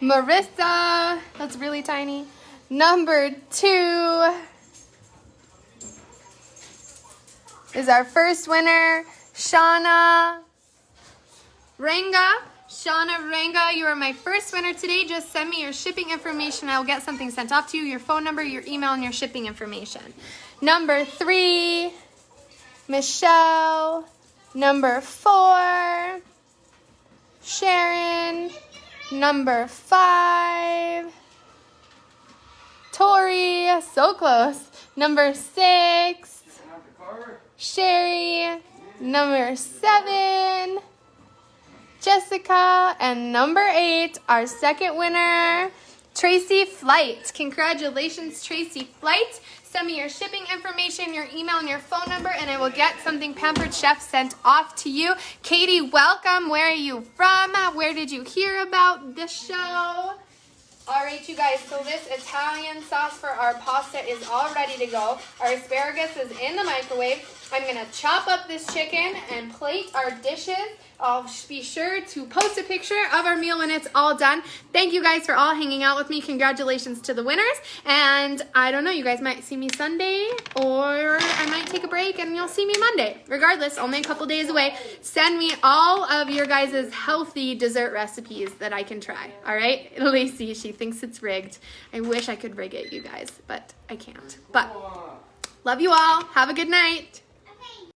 Marissa. That's really tiny. #2 is our first winner, Shauna Ranga. Shauna Ranga, you are my first winner today. Just send me your shipping information. I will get something sent off to you, your phone number, your email, and your shipping information. Number 3, Michelle. Number 4, Sharon. Number 5, Tori. So close. Number 6, Sherry. Number 7, Jessica. And number 8, our second winner, Tracy Flight. Congratulations, Tracy Flight. Send me your shipping information, your email, and your phone number, and I will get something Pampered Chef sent off to you. Katie, welcome. Where are you from? Where did you hear about this show? All right, you guys, so this Italian sauce for our pasta is all ready to go. Our asparagus is in the microwave. I'm going to chop up this chicken and plate our dishes. I'll be sure to post a picture of our meal when it's all done. Thank you guys for all hanging out with me. Congratulations to the winners. And I don't know, you guys might see me Sunday, or I might take a break and you'll see me Monday. Regardless, only a couple days away. Send me all of your guys' healthy dessert recipes that I can try. All right? Lacey, she thinks it's rigged. I wish I could rig it, you guys, but I can't. But love you all. Have a good night.